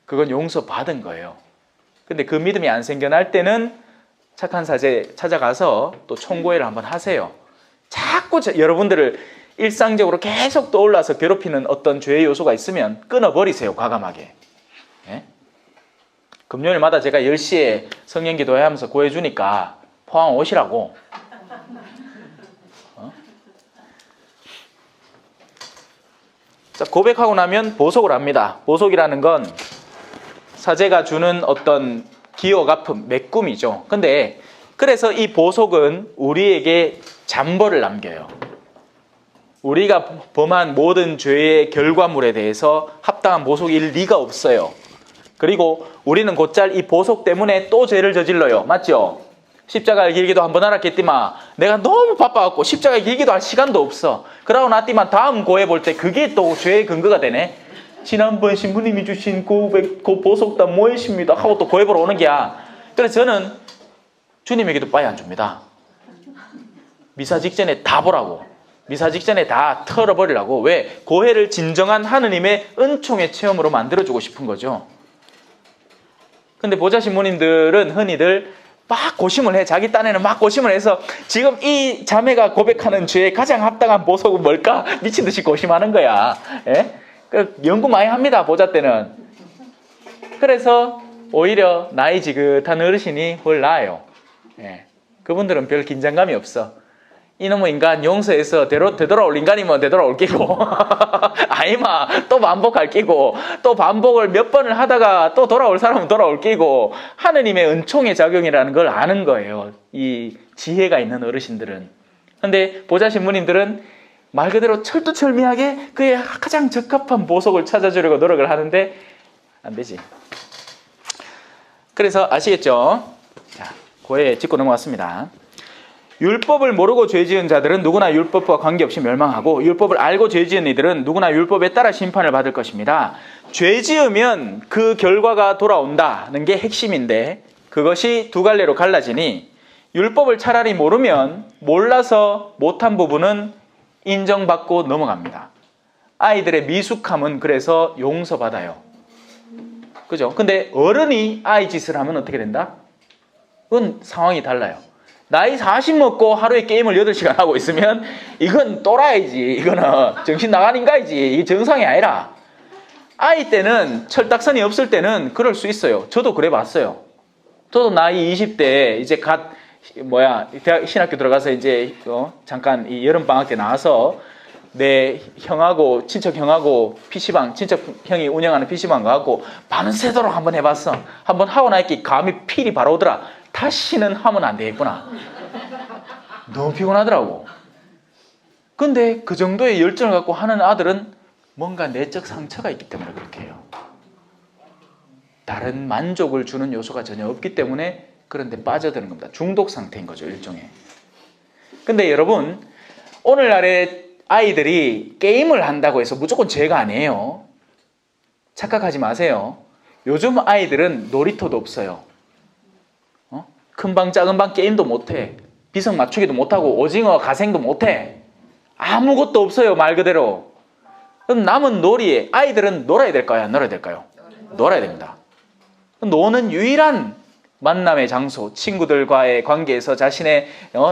그건 용서받은 거예요. 근데 그 믿음이 안 생겨날 때는 착한 사제 찾아가서 또 총고회를 한번 하세요. 자꾸 여러분들을 일상적으로 계속 떠올라서 괴롭히는 어떤 죄의 요소가 있으면 끊어버리세요. 과감하게. 예? 금요일마다 제가 10시에 성령기도회 하면서 고해주니까 포항 오시라고. 자, 고백하고 나면 보속을 합니다. 보속이라는 건 사제가 주는 어떤 기억 아픔, 메꿈이죠. 근데 그래서 이 보석은 우리에게 잠벌을 남겨요. 우리가 범한 모든 죄의 결과물에 대해서 합당한 보석일 리가 없어요. 그리고 우리는 곧잘 이 보석 때문에 또 죄를 저질러요. 맞죠? 십자가를 길기도 한번 알았겠지만 내가 너무 바빠갖고 십자가를 길기도 할 시간도 없어. 그러고 났지만 다음 고해 볼 때 그게 또 죄의 근거가 되네. 지난번 신부님이 주신 그 보석 다 뭐이십니다 하고 또 고해 보러 오는 게야. 그래서 저는 주님에게도 빠이 안 줍니다. 미사 직전에 다 보라고. 미사 직전에 다 털어버리라고. 왜? 고해를 진정한 하느님의 은총의 체험으로 만들어주고 싶은 거죠. 근데 보좌 신부님들은 흔히들 막 고심을 해. 자기 딴에는 막 고심을 해서 지금 이 자매가 고백하는 죄에 가장 합당한 보석은 뭘까? 미친 듯이 고심하는 거야. 예? 연구 많이 합니다. 보좌 때는. 그래서 오히려 나이 지긋한 어르신이 훨 나아요. 예. 그분들은 별 긴장감이 없어. 이놈의 인간 용서해서 되돌아올 인간이면 되돌아올 끼고 아니마 또 반복할 끼고 또 반복을 몇 번을 하다가 또 돌아올 사람은 돌아올 끼고 하느님의 은총의 작용이라는 걸 아는 거예요. 이 지혜가 있는 어르신들은. 근데 보좌 신부님들은 말 그대로 철두철미하게 그의 가장 적합한 보석을 찾아주려고 노력을 하는데 안 되지. 그래서 아시겠죠? 자, 고해 짚고 넘어갔습니다. 율법을 모르고 죄지은 자들은 누구나 율법과 관계없이 멸망하고 율법을 알고 죄지은 이들은 누구나 율법에 따라 심판을 받을 것입니다. 죄지으면 그 결과가 돌아온다는 게 핵심인데 그것이 두 갈래로 갈라지니 율법을 차라리 모르면 몰라서 못한 부분은 인정받고 넘어갑니다. 아이들의 미숙함은 그래서 용서받아요. 그죠? 근데 어른이 아이 짓을 하면 어떻게 된다? 그건 상황이 달라요. 나이 40 먹고 하루에 게임을 8시간 하고 있으면 이건 또라이지. 이거는 정신 나간 인간이지. 이게 정상이 아니라. 아이 때는 철딱선이 없을 때는 그럴 수 있어요. 저도 그래 봤어요. 저도 나이 20대에 이제 대학 신학교 들어가서 이제 잠깐 이 여름 방학 때 나와서 내 형하고 친척 형하고 PC방 친척 형이 운영하는 PC방 가고 밤새도록 한번 해봤어. 한번 하고 나니까 감이 필이 바로 오더라. 다시는 하면 안 되겠구나. 너무 피곤하더라고. 근데 그 정도의 열정을 갖고 하는 아들은 뭔가 내적 상처가 있기 때문에 그렇게 해요. 다른 만족을 주는 요소가 전혀 없기 때문에 그런데 빠져드는 겁니다. 중독 상태인 거죠, 일종의. 근데 여러분, 오늘날의 아이들이 게임을 한다고 해서 무조건 죄가 아니에요. 착각하지 마세요. 요즘 아이들은 놀이터도 없어요. 큰 방 작은 방 게임도 못해. 비석 맞추기도 못하고 오징어 가생도 못해. 아무것도 없어요, 말 그대로. 그럼 남은 놀이에 아이들은 놀아야 될까요? 안 놀아야 될까요? 놀아야 됩니다. 노는 유일한 만남의 장소, 친구들과의 관계에서 자신의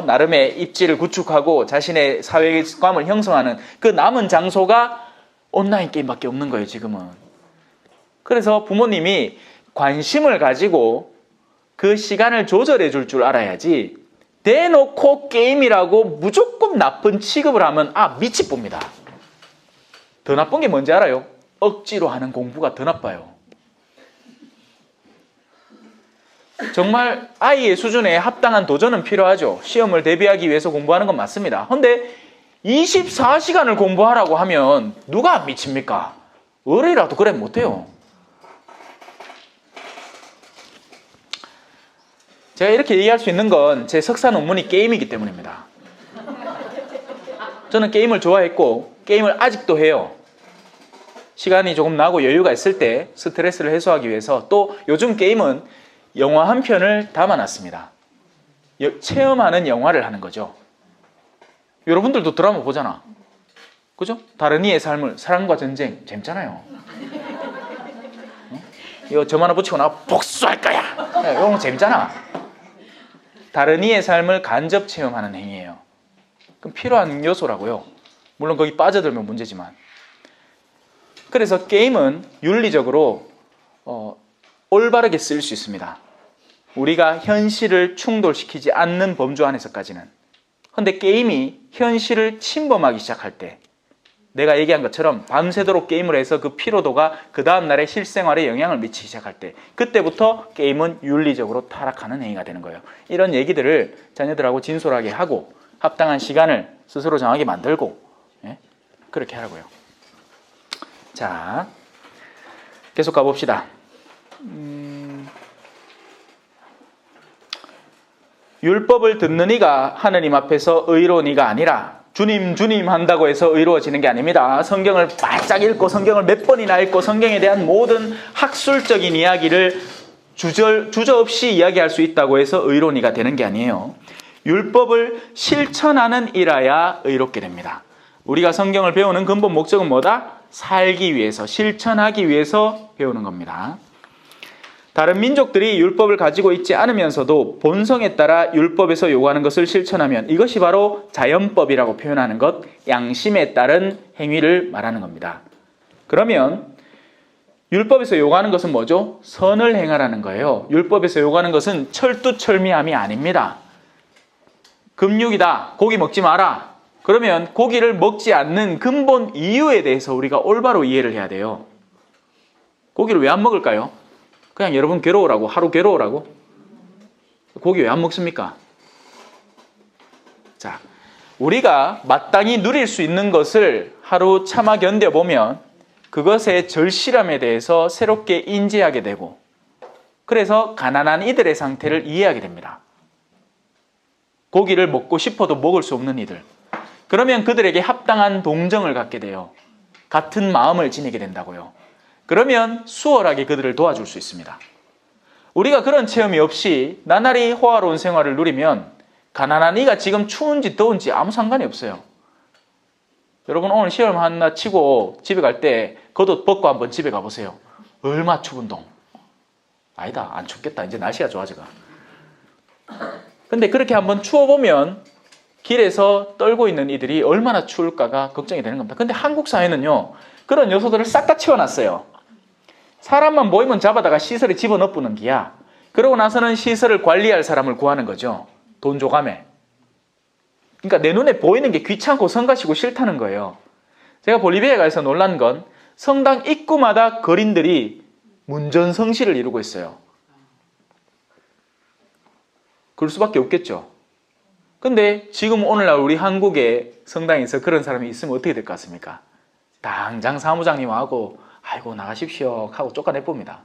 나름의 입지를 구축하고 자신의 사회감을 형성하는 그 남은 장소가 온라인 게임밖에 없는 거예요, 지금은. 그래서 부모님이 관심을 가지고 그 시간을 조절해 줄 알아야지 대놓고 게임이라고 무조건 나쁜 취급을 하면 미치 봅니다. 더 나쁜 게 뭔지 알아요? 억지로 하는 공부가 더 나빠요. 정말 아이의 수준에 합당한 도전은 필요하죠. 시험을 대비하기 위해서 공부하는 건 맞습니다. 그런데 24시간을 공부하라고 하면 누가 안 미칩니까? 어리라도 그래 못해요. 제가 이렇게 얘기할 수 있는 건 제 석사 논문이 게임이기 때문입니다. 저는 게임을 좋아했고 게임을 아직도 해요. 시간이 조금 나고 여유가 있을 때 스트레스를 해소하기 위해서. 또 요즘 게임은 영화 한 편을 담아놨습니다. 체험하는 영화를 하는 거죠. 여러분들도 드라마 보잖아. 그죠? 다른 이의 삶을, 사랑과 전쟁 재밌잖아요. 이거 점 하나 붙이고 나 복수할 거야. 이런 거 재밌잖아. 다른 이의 삶을 간접 체험하는 행위예요. 그럼 필요한 요소라고요. 물론 거기 빠져들면 문제지만. 그래서 게임은 윤리적으로 올바르게 쓰일 수 있습니다. 우리가 현실을 충돌시키지 않는 범주 안에서까지는. 그런데 게임이 현실을 침범하기 시작할 때, 내가 얘기한 것처럼 밤새도록 게임을 해서 그 피로도가 그 다음날의 실생활에 영향을 미치기 시작할 때, 그때부터 게임은 윤리적으로 타락하는 행위가 되는 거예요. 이런 얘기들을 자녀들하고 진솔하게 하고 합당한 시간을 스스로 정하게 만들고, 예? 그렇게 하라고요. 자, 계속 가봅시다. 율법을 듣는 이가 하느님 앞에서 의로운 이가 아니라 주님 주님 한다고 해서 의로워지는 게 아닙니다. 성경을 바짝 읽고 성경을 몇 번이나 읽고 성경에 대한 모든 학술적인 이야기를 주저없이 이야기할 수 있다고 해서 의로운 이가 되는 게 아니에요. 율법을 실천하는 이라야 의롭게 됩니다. 우리가 성경을 배우는 근본 목적은 뭐다? 살기 위해서, 실천하기 위해서 배우는 겁니다. 다른 민족들이 율법을 가지고 있지 않으면서도 본성에 따라 율법에서 요구하는 것을 실천하면 이것이 바로 자연법이라고 표현하는 것, 양심에 따른 행위를 말하는 겁니다. 그러면 율법에서 요구하는 것은 뭐죠? 선을 행하라는 거예요. 율법에서 요구하는 것은 철두철미함이 아닙니다. 금육이다, 고기 먹지 마라. 그러면 고기를 먹지 않는 근본 이유에 대해서 우리가 올바로 이해를 해야 돼요. 고기를 왜 안 먹을까요? 그냥 여러분 괴로우라고, 하루 괴로우라고? 고기 왜 안 먹습니까? 자, 우리가 마땅히 누릴 수 있는 것을 하루 참아 견뎌보면 그것의 절실함에 대해서 새롭게 인지하게 되고, 그래서 가난한 이들의 상태를 이해하게 됩니다. 고기를 먹고 싶어도 먹을 수 없는 이들. 그러면 그들에게 합당한 동정을 갖게 돼요. 같은 마음을 지니게 된다고요. 그러면 수월하게 그들을 도와줄 수 있습니다. 우리가 그런 체험이 없이 나날이 호화로운 생활을 누리면 가난한 이가 지금 추운지 더운지 아무 상관이 없어요. 여러분 오늘 시험 하나 치고 집에 갈 때 겉옷 벗고 한번 집에 가보세요. 얼마 추운동. 아니다, 안 춥겠다. 이제 날씨가 좋아져가. 근데 그렇게 한번 추워보면 길에서 떨고 있는 이들이 얼마나 추울까가 걱정이 되는 겁니다. 근데 한국 사회는요, 그런 요소들을 싹 다 치워놨어요. 사람만 모이면 잡아다가 시설에 집어넣는 기야. 그러고 나서는 시설을 관리할 사람을 구하는 거죠. 돈 줘가며. 그러니까 내 눈에 보이는 게 귀찮고 성가시고 싫다는 거예요. 제가 볼리비아에 가서 놀란 건 성당 입구마다 거린들이 문전성시를 이루고 있어요. 그럴 수밖에 없겠죠. 근데 지금 오늘날 우리 한국의 성당에서 그런 사람이 있으면 어떻게 될 것 같습니까? 당장 사무장님하고 아이고 나가십시오 하고 쫓아내봅니다.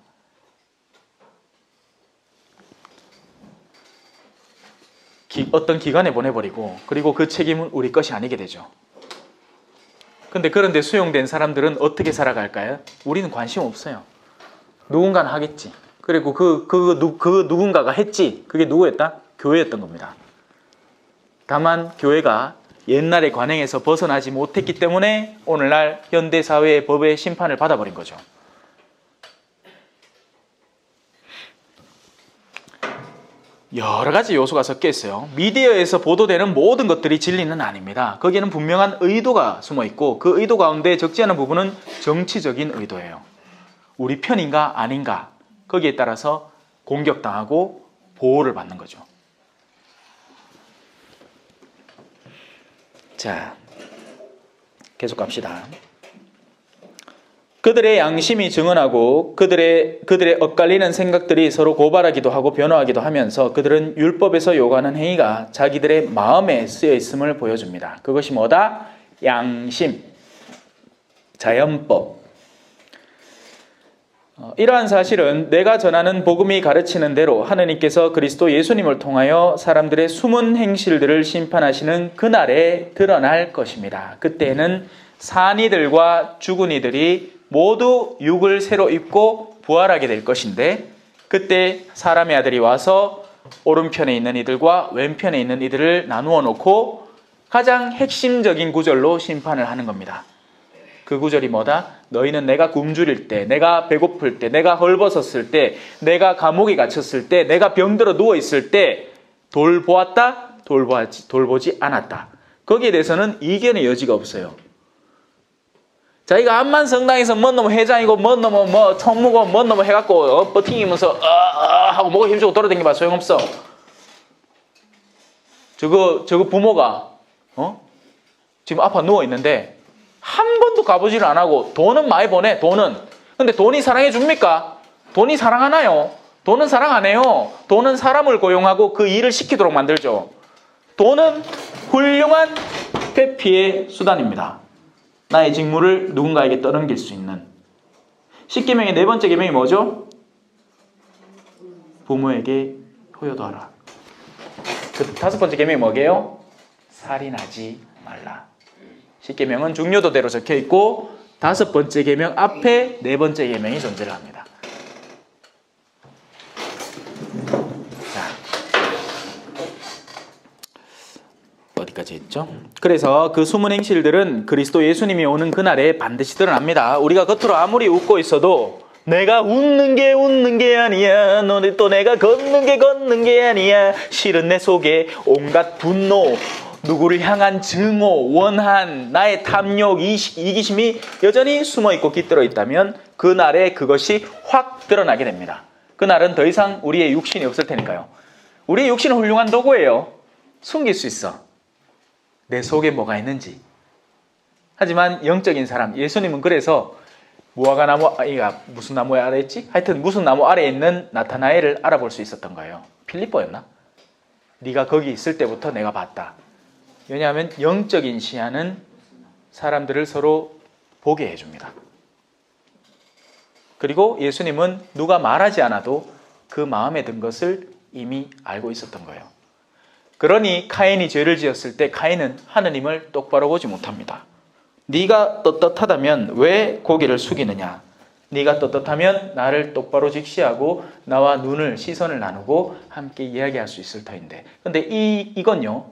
어떤 기관에 보내버리고, 그리고 그 책임은 우리 것이 아니게 되죠. 근데 그런데 수용된 사람들은 어떻게 살아갈까요? 우리는 관심 없어요. 누군가는 하겠지. 그리고 그 누군가가 했지. 그게 누구였다? 교회였던 겁니다. 다만 교회가 옛날의 관행에서 벗어나지 못했기 때문에 오늘날 현대사회의 법의 심판을 받아버린 거죠. 여러 가지 요소가 섞여 있어요. 미디어에서 보도되는 모든 것들이 진리는 아닙니다. 거기에는 분명한 의도가 숨어 있고 그 의도 가운데 적지 않은 부분은 정치적인 의도예요. 우리 편인가 아닌가 거기에 따라서 공격당하고 보호를 받는 거죠. 자, 계속 갑시다. 그들의 양심이 증언하고 그들의 엇갈리는 생각들이 서로 고발하기도 하고 변호하기도 하면서 그들은 율법에서 요구하는 행위가 자기들의 마음에 쓰여 있음을 보여줍니다. 그것이 뭐다? 양심, 자연법. 이러한 사실은 내가 전하는 복음이 가르치는 대로 하느님께서 그리스도 예수님을 통하여 사람들의 숨은 행실들을 심판하시는 그날에 드러날 것입니다. 그때에는 산 이들과 죽은 이들이 모두 육을 새로 입고 부활하게 될 것인데, 그때 사람의 아들이 와서 오른편에 있는 이들과 왼편에 있는 이들을 나누어 놓고 가장 핵심적인 구절로 심판을 하는 겁니다. 그 구절이 뭐다? 너희는 내가 굶주릴 때, 내가 배고플 때, 내가 헐벗었을 때, 내가 감옥에 갇혔을 때, 내가 병들어 누워있을 때 돌보았다? 돌보지 않았다. 거기에 대해서는 이견의 여지가 없어요. 자기가 암만 성당에서 뭔 놈 회장이고 뭔 놈 뭐 총무고 뭔 놈 해갖고 버팅이면서 하고 목에 힘주고 돌아다니면 소용없어. 저거 부모가 지금 아파 누워있는데 한 번도 가보지를 안 하고 돈은 많이 보내, 돈은. 근데 돈이 사랑해 줍니까? 돈이 사랑하나요? 돈은 사랑 안 해요. 돈은 사람을 고용하고 그 일을 시키도록 만들죠. 돈은 훌륭한 회피의 수단입니다. 나의 직무를 누군가에게 떠넘길 수 있는. 10계명의 네 번째 계명이 뭐죠? 부모에게 효효도하라. 그 다섯 번째 계명이 뭐게요? 살인하지 말라. 10계명은 중요도대로 적혀 있고 다섯 번째 계명 앞에 네 번째 계명이 존재를 합니다. 자, 어디까지 했죠? 그래서 그 숨은 행실들은 그리스도 예수님이 오는 그날에 반드시 드러납니다. 우리가 겉으로 아무리 웃고 있어도 내가 웃는 게 아니야. 너네 또 내가 걷는 게 아니야. 실은 내 속에 온갖 분노, 누구를 향한 증오, 원한, 나의 탐욕, 이기심이 여전히 숨어있고 깃들어 있다면 그날에 그것이 확 드러나게 됩니다. 그날은 더 이상 우리의 육신이 없을 테니까요. 우리의 육신은 훌륭한 도구예요. 숨길 수 있어. 내 속에 뭐가 있는지. 하지만 영적인 사람, 예수님은 그래서 무화과 나무, 무슨 나무 아래 있지? 하여튼 무슨 나무 아래에 있는 나타나엘을 알아볼 수 있었던 거예요. 필리포였나? 네가 거기 있을 때부터 내가 봤다. 왜냐하면 영적인 시야는 사람들을 서로 보게 해줍니다. 그리고 예수님은 누가 말하지 않아도 그 마음에 든 것을 이미 알고 있었던 거예요. 그러니 카인이 죄를 지었을 때 카인은 하느님을 똑바로 보지 못합니다. 네가 떳떳하다면 왜 고개를 숙이느냐? 네가 떳떳하면 나를 똑바로 직시하고 나와 눈을 시선을 나누고 함께 이야기할 수 있을 터인데. 근데 이건요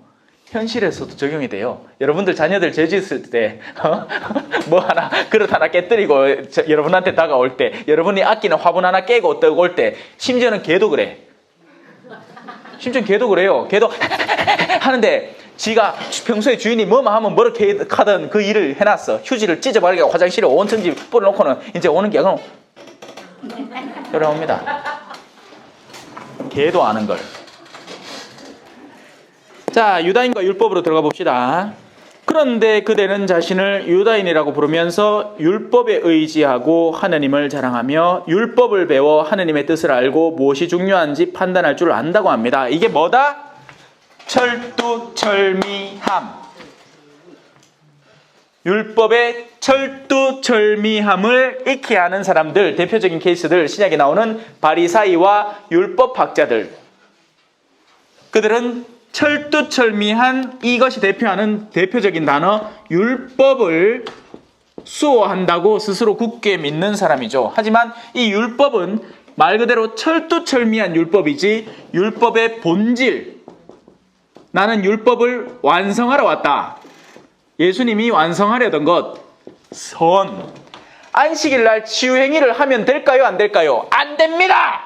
현실에서도 적용이 돼요. 여러분들 자녀들 죄 지었을 때 뭐 하나 그릇 하나 깨뜨리고 여러분한테 다가올 때, 여러분이 아끼는 화분 하나 깨고 떠올 때, 심지어는 개도 그래. 심지어 개도 그래요. 개도 하는데 지가 평소에 주인이 뭐만 하면 뭐렇게 하던 그 일을 해놨어. 휴지를 찢어버리게 화장실에 온천지 뿌려놓고는 이제 오는 게 그럼 돌아옵니다. 개도 아는 걸. 자, 유다인과 율법으로 들어가 봅시다. 그런데 그대는 자신을 유다인이라고 부르면서 율법에 의지하고 하느님을 자랑하며 율법을 배워 하느님의 뜻을 알고 무엇이 중요한지 판단할 줄 안다고 합니다. 이게 뭐다? 철두철미함. 율법의 철두철미함을 익히 아는 사람들, 대표적인 케이스들, 신약에 나오는 바리사이와 율법학자들. 그들은 철두철미한 이것이 대표하는 대표적인 단어 율법을 수호한다고 스스로 굳게 믿는 사람이죠. 하지만 이 율법은 말 그대로 철두철미한 율법이지 율법의 본질, 나는 율법을 완성하러 왔다. 예수님이 완성하려던 것, 선. 안식일 날 치유행위를 하면 될까요? 안 될까요? 안 됩니다.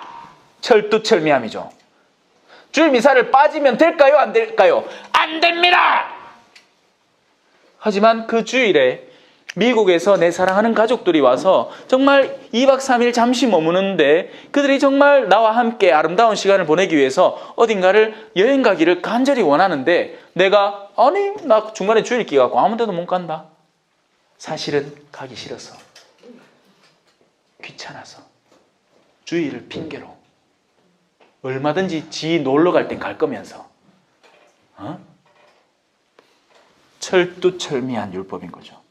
철두철미함이죠. 주일 미사를 빠지면 될까요? 안 될까요? 안 됩니다. 하지만 그 주일에 미국에서 내 사랑하는 가족들이 와서 정말 2박 3일 잠시 머무는데 그들이 정말 나와 함께 아름다운 시간을 보내기 위해서 어딘가를 여행 가기를 간절히 원하는데 내가 나 중간에 주일 끼 갖고 아무 데도 못 간다. 사실은 가기 싫어서, 귀찮아서, 주일을 핑계로 얼마든지 지 놀러 갈 땐 갈 거면서 철두철미한 율법인 거죠.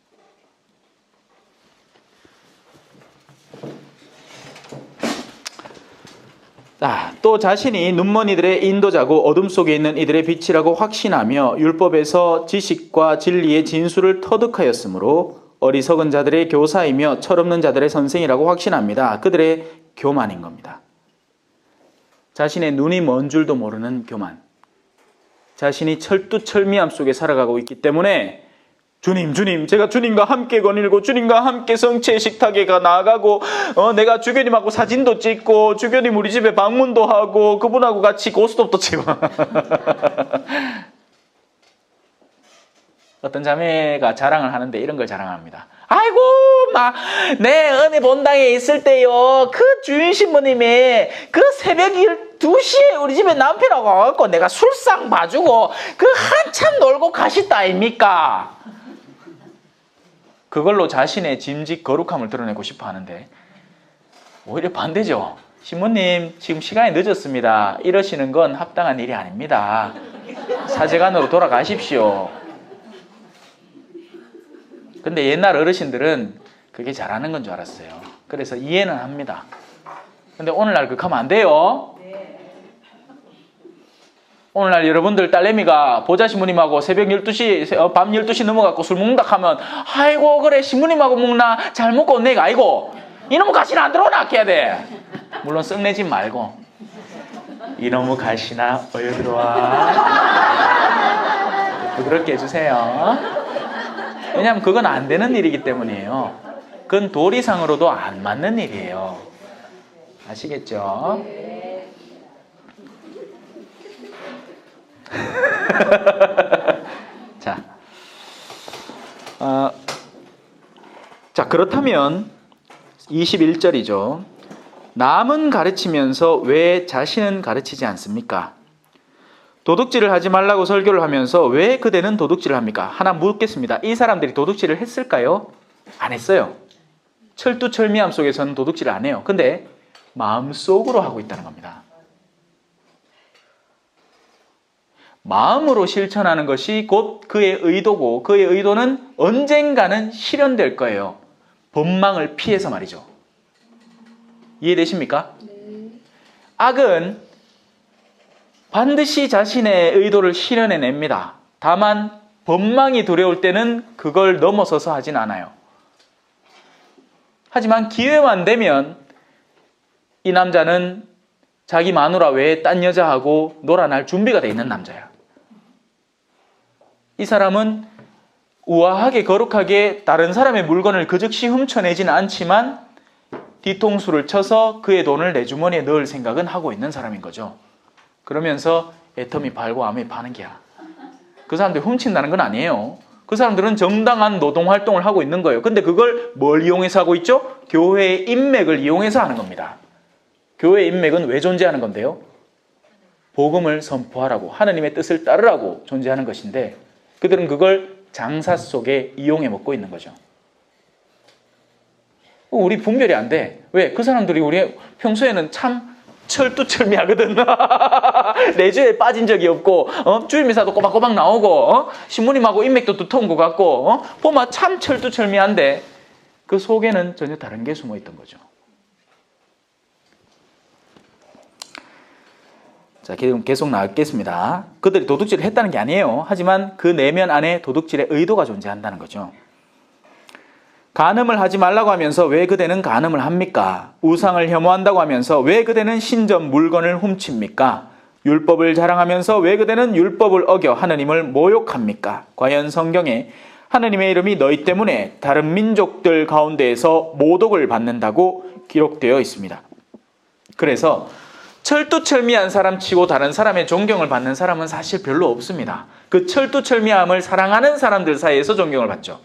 또 자신이 눈먼이들의 인도자고 어둠 속에 있는 이들의 빛이라고 확신하며 율법에서 지식과 진리의 진수를 터득하였으므로 어리석은 자들의 교사이며 철없는 자들의 선생이라고 확신합니다. 그들의 교만인 겁니다. 자신의 눈이 먼 줄도 모르는 교만. 자신이 철두철미함 속에 살아가고 있기 때문에 주님, 제가 주님과 함께 거닐고 주님과 함께 성체 식탁에 나아가고 내가 주교님하고 사진도 찍고 주교님 우리 집에 방문도 하고 그분하고 같이 고스톱도 치고 어떤 자매가 자랑을 하는데 이런 걸 자랑합니다. 아이고 내 은혜 본당에 있을 때요 그 주인 신부님이 그 새벽 2시에 우리 집에 남편하고 와갖고 내가 술상 봐주고 그 한참 놀고 가셨다 아닙니까? 그걸로 자신의 짐짓 거룩함을 드러내고 싶어 하는데 오히려 반대죠. 신부님 지금 시간이 늦었습니다. 이러시는 건 합당한 일이 아닙니다. 사제관으로 돌아가십시오. 근데 옛날 어르신들은 그게 잘하는 건 줄 알았어요. 그래서 이해는 합니다. 근데 오늘날 그렇게 하면 안 돼요. 오늘날 여러분들 딸내미가 보자 신부님하고 새벽 12시, 밤 12시 넘어갖고 술 먹는다 하면 아이고 그래 신부님하고 먹나 잘 먹고 온네 아이고 이놈의 가시나 안 들어오나 해야 돼. 물론 썩내지 말고 이놈의 가시나 어여 들어와 부드럽게 해주세요. 왜냐하면 그건 안 되는 일이기 때문이에요. 그건 도리상으로도 안 맞는 일이에요. 아시겠죠? 자, 그렇다면 21절이죠. 남은 가르치면서 왜 자신은 가르치지 않습니까? 도둑질을 하지 말라고 설교를 하면서 왜 그대는 도둑질을 합니까? 하나 묻겠습니다. 이 사람들이 도둑질을 했을까요? 안 했어요. 철두철미함 속에서는 도둑질을 안 해요. 근데 마음속으로 하고 있다는 겁니다. 마음으로 실천하는 것이 곧 그의 의도고 그의 의도는 언젠가는 실현될 거예요. 법망을 피해서 말이죠. 이해되십니까? 악은 반드시 자신의 의도를 실현해냅니다. 다만 법망이 두려울 때는 그걸 넘어서서 하진 않아요. 하지만 기회만 되면 이 남자는 자기 마누라 외에 딴 여자하고 놀아날 준비가 돼 있는 남자야. 이 사람은 우아하게 거룩하게 다른 사람의 물건을 그 즉시 훔쳐내지는 않지만 뒤통수를 쳐서 그의 돈을 내 주머니에 넣을 생각은 하고 있는 사람인 거죠. 그러면서 애터미 팔고 아미 파는 게야. 그 사람들이 훔친다는 건 아니에요. 그 사람들은 정당한 노동활동을 하고 있는 거예요. 근데 그걸 뭘 이용해서 하고 있죠? 교회의 인맥을 이용해서 하는 겁니다. 교회의 인맥은 왜 존재하는 건데요? 복음을 선포하라고 하나님의 뜻을 따르라고 존재하는 것인데 그들은 그걸 장사 속에 이용해 먹고 있는 거죠. 우리 분별이 안 돼. 왜? 그 사람들이 우리 평소에는 참 철두철미하거든. 내주에 빠진 적이 없고 주일미사도 꼬박꼬박 나오고 신부님하고 인맥도 두터운 것 같고 보면 참 철두철미한데 그 속에는 전혀 다른 게 숨어 있던 거죠. 자, 계속 나가겠습니다. 그들이 도둑질을 했다는 게 아니에요. 하지만 그 내면 안에 도둑질의 의도가 존재한다는 거죠. 간음을 하지 말라고 하면서 왜 그대는 간음을 합니까? 우상을 혐오한다고 하면서 왜 그대는 신전 물건을 훔칩니까? 율법을 자랑하면서 왜 그대는 율법을 어겨 하느님을 모욕합니까? 과연 성경에 하느님의 이름이 너희 때문에 다른 민족들 가운데에서 모독을 받는다고 기록되어 있습니다. 그래서 철두철미한 사람 치고 다른 사람의 존경을 받는 사람은 사실 별로 없습니다. 그 철두철미함을 사랑하는 사람들 사이에서 존경을 받죠.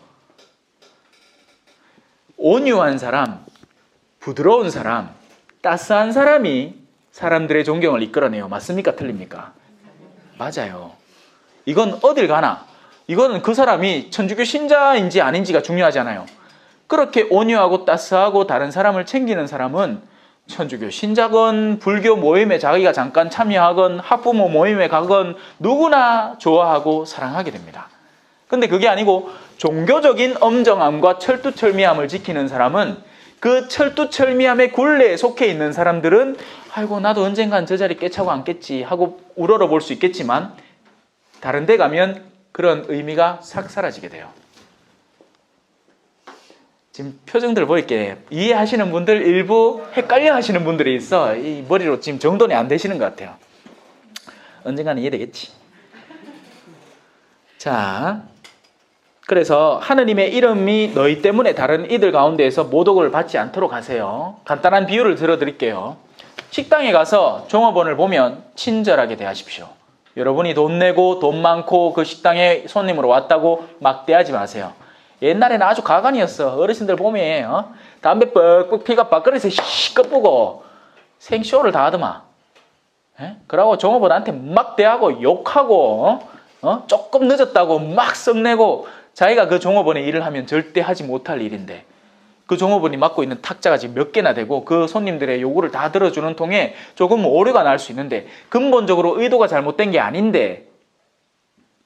온유한 사람, 부드러운 사람, 따스한 사람이 사람들의 존경을 이끌어내요. 맞습니까? 틀립니까? 맞아요. 이건 어딜 가나 이거는 그 사람이 천주교 신자인지 아닌지가 중요하지 않아요. 그렇게 온유하고 따스하고 다른 사람을 챙기는 사람은 천주교 신자건 불교 모임에 자기가 잠깐 참여하건 학부모 모임에 가건 누구나 좋아하고 사랑하게 됩니다. 근데 그게 아니고 종교적인 엄정함과 철두철미함을 지키는 사람은 그 철두철미함의 굴레에 속해 있는 사람들은 아이고 나도 언젠간 저 자리 꿰차고 앉겠지 하고 우러러 볼 수 있겠지만 다른 데 가면 그런 의미가 싹 사라지게 돼요. 지금 표정들 보이게 이해하시는 분들 일부 헷갈려 하시는 분들이 있어. 이 머리로 지금 정돈이 안 되시는 것 같아요. 언젠가는 이해되겠지. 자, 그래서 하느님의 이름이 너희 때문에 다른 이들 가운데에서 모독을 받지 않도록 하세요. 간단한 비유를 들어드릴게요. 식당에 가서 종업원을 보면 친절하게 대하십시오. 여러분이 돈 내고 돈 많고 그 식당에 손님으로 왔다고 막대하지 마세요. 옛날에는 아주 가관이었어. 어르신들 보면 담배 뻑뻑 피가 밥그릇에 시끄부고 생쇼를 다 하더만. 그러고 종업원한테 막 대하고 욕하고 조금 늦었다고 막 썩내고 자기가 그 종업원의 일을 하면 절대 하지 못할 일인데 그 종업원이 맡고 있는 탁자가 지금 몇 개나 되고 그 손님들의 요구를 다 들어주는 통에 조금 오류가 날 수 있는데 근본적으로 의도가 잘못된 게 아닌데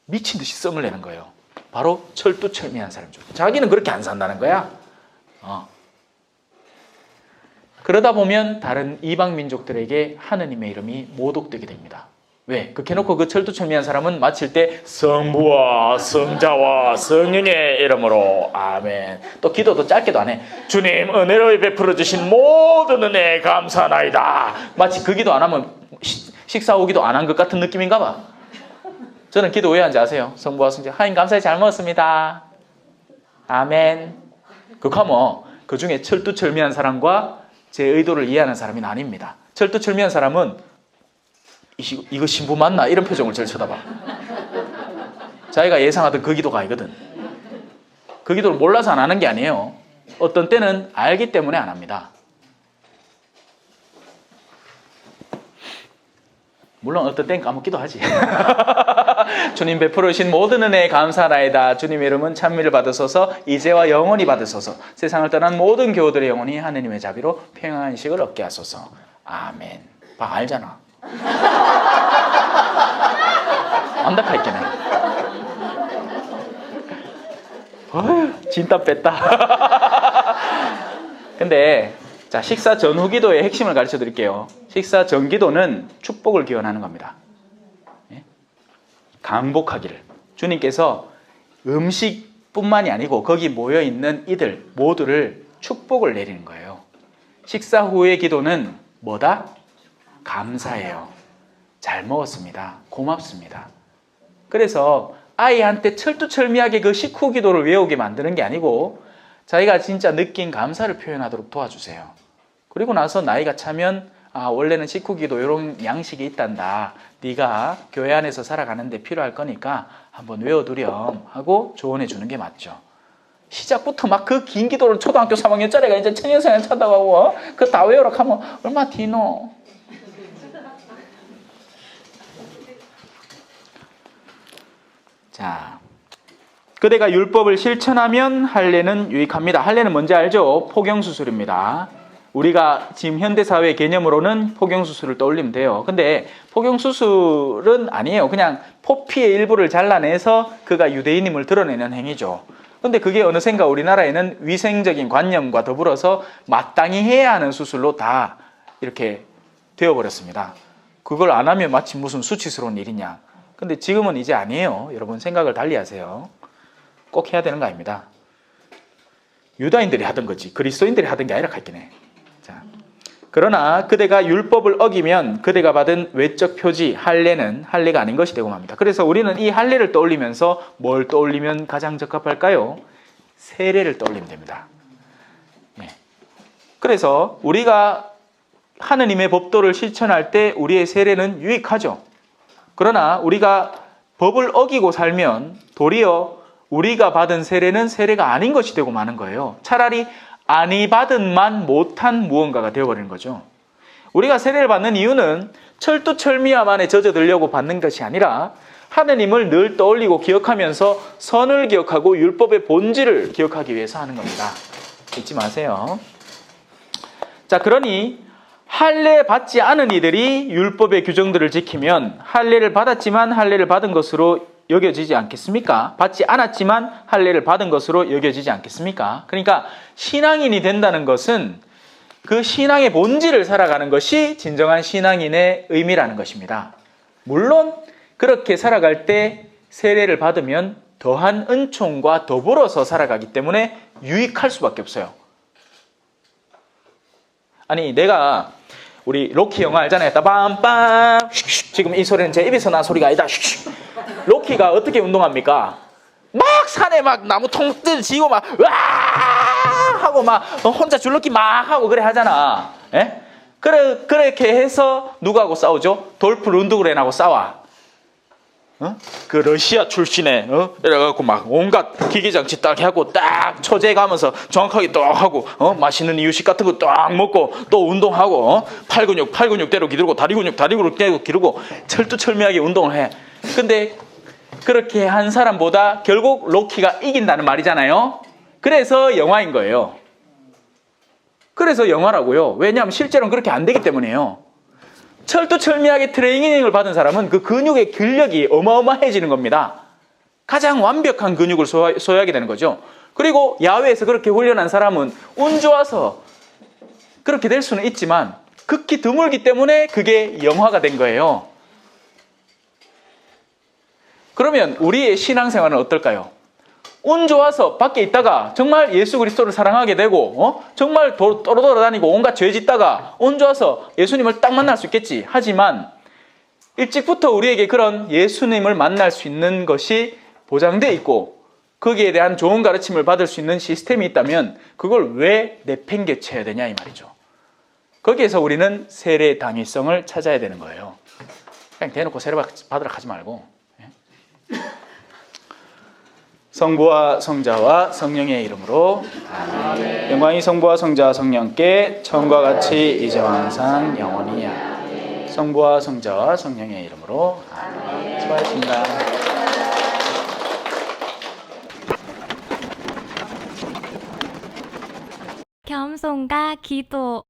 미친 듯이 썸을 내는 거예요. 바로 철두철미한 사람이죠. 자기는 그렇게 안 산다는 거야. 그러다 보면 다른 이방 민족들에게 하느님의 이름이 모독되게 됩니다. 왜? 그렇게 해놓고 그 철두철미한 사람은 마칠 때 성부와 성자와 성령의 이름으로 아멘. 또 기도도 짧게도 안 해. 주님 은혜를 베풀어 주신 모든 은혜에 감사하나이다. 마치 그 기도 안 하면 식사 오기도 안 한 것 같은 느낌인가 봐. 저는 기도 왜 하는지 아세요? 성부와 성자 하나님 감사히 잘 먹었습니다. 아멘. 그거 하면 그 중에 철두철미한 사람과 제 의도를 이해하는 사람이 아닙니다. 철두철미한 사람은 이거 신부 맞나? 이런 표정을 절 쳐다봐. 자기가 예상하던 그 기도가 아니거든. 그 기도를 몰라서 안 하는 게 아니에요. 어떤 때는 알기 때문에 안 합니다. 물론 어떤 때는 까먹기도 하지. 주님 베풀어 주신 모든 은혜에 감사하나이다. 주님의 이름은 찬미를 받으소서 이제와 영원히 받으소서 세상을 떠난 모든 교우들의 영혼이 하느님의 자비로 평안한 식을 얻게 하소서. 아멘. 봐 알잖아. 안다카 있겠네. 어휴, 진땀 뺐다. 근데 자 식사 전후 기도의 핵심을 가르쳐 드릴게요. 식사 전 기도는 축복을 기원하는 겁니다. 강복하기를. 주님께서 음식뿐만이 아니고 거기 모여있는 이들 모두를 축복을 내리는 거예요. 식사 후의 기도는 뭐다? 감사해요. 잘 먹었습니다. 고맙습니다. 그래서 아이한테 철두철미하게 그 식후 기도를 외우게 만드는 게 아니고 자기가 진짜 느낀 감사를 표현하도록 도와주세요. 그리고 나서 나이가 차면 원래는 식후 기도 이런 양식이 있단다. 네가 교회 안에서 살아가는데 필요할 거니까 한번 외워두렴 하고 조언해 주는 게 맞죠. 시작부터 막 그 긴 기도를 초등학교 3학년짜리가 이제 청년생활 찾아가고 그거 다 외우라 하면 얼마나 디노. 자, 그대가 율법을 실천하면 할례는 유익합니다. 할례는 뭔지 알죠? 포경수술입니다. 우리가 지금 현대사회 개념으로는 포경수술을 떠올리면 돼요. 근데 포경수술은 아니에요. 그냥 포피의 일부를 잘라내서 그가 유대인임을 드러내는 행위죠. 근데 그게 어느샌가 우리나라에는 위생적인 관념과 더불어서 마땅히 해야 하는 수술로 다 이렇게 되어버렸습니다. 그걸 안 하면 마치 무슨 수치스러운 일이냐. 근데 지금은 이제 아니에요. 여러분 생각을 달리 하세요. 꼭 해야 되는 거 아닙니다. 유다인들이 하던 거지 그리스도인들이 하던 게 아니라 할게네. 자, 그러나 그대가 율법을 어기면 그대가 받은 외적 표지 할례는 할례가 아닌 것이 되고 맙니다. 그래서 우리는 이 할례를 떠올리면서 뭘 떠올리면 가장 적합할까요? 세례를 떠올리면 됩니다. 네. 그래서 우리가 하느님의 법도를 실천할 때 우리의 세례는 유익하죠. 그러나 우리가 법을 어기고 살면 도리어 우리가 받은 세례는 세례가 아닌 것이 되고 마는 거예요. 차라리 아니 받은 만 못한 무언가가 되어버리는 거죠. 우리가 세례를 받는 이유는 철두철미함 안에 젖어들려고 받는 것이 아니라 하느님을 늘 떠올리고 기억하면서 선을 기억하고 율법의 본질을 기억하기 위해서 하는 겁니다. 잊지 마세요. 자, 그러니 할례 받지 않은 이들이 율법의 규정들을 지키면 할례를 받았지만 할례를 받은 것으로 여겨지지 않겠습니까? 받지 않았지만 할례를 받은 것으로 여겨지지 않겠습니까? 그러니까 신앙인이 된다는 것은 그 신앙의 본질을 살아가는 것이 진정한 신앙인의 의미라는 것입니다. 물론 그렇게 살아갈 때 세례를 받으면 더한 은총과 더불어서 살아가기 때문에 유익할 수밖에 없어요. 아니 내가 우리 로키 영화 알잖아요. 빠밤빰 지금 이 소리는 제 입에서 난 소리가 아니다. 로키가 어떻게 운동합니까? 막 산에 막 나무 통들 지고 막 와 하고 막 혼자 줄넘기 막 하고 그래 하잖아. 예? 그렇게 해서 누구하고 싸우죠? 돌프 룬드그렌하고 싸워. 그 러시아 출신의 이래갖고 막 온갖 기계장치 딱 하고 딱 초제 가면서 정확하게 딱 하고 맛있는 이유식 같은 거 딱 먹고 또 운동하고 팔 근육 대로 기르고 다리 근육 대로 기르고 철두철미하게 운동을 해. 근데 그렇게 한 사람보다 결국 로키가 이긴다는 말이잖아요. 그래서 영화인 거예요. 그래서 영화라고요. 왜냐하면 실제로는 그렇게 안 되기 때문이에요. 철두철미하게 트레이닝을 받은 사람은 그 근육의 근력이 어마어마해지는 겁니다. 가장 완벽한 근육을 소유하게 되는 거죠. 그리고 야외에서 그렇게 훈련한 사람은 운 좋아서 그렇게 될 수는 있지만 극히 드물기 때문에 그게 영화가 된 거예요. 그러면 우리의 신앙생활은 어떨까요? 운 좋아서 밖에 있다가 정말 예수 그리스도를 사랑하게 되고 정말 돌아다니고 온갖 죄 짓다가 운 좋아서 예수님을 딱 만날 수 있겠지. 하지만 일찍부터 우리에게 그런 예수님을 만날 수 있는 것이 보장되어 있고 거기에 대한 좋은 가르침을 받을 수 있는 시스템이 있다면 그걸 왜 내팽개쳐야 되냐 이 말이죠. 거기에서 우리는 세례의 당위성을 찾아야 되는 거예요. 그냥 대놓고 세례 받으러 가지 말고. 성부와 성자와 성령의 이름으로 아멘. 영광이 성부와 성자와 성령께 처음과 같이 이제와 항상 영원히 아멘. 성부와 성자와 성령의 이름으로 아멘. 수고하셨습니다. 겸손과 기도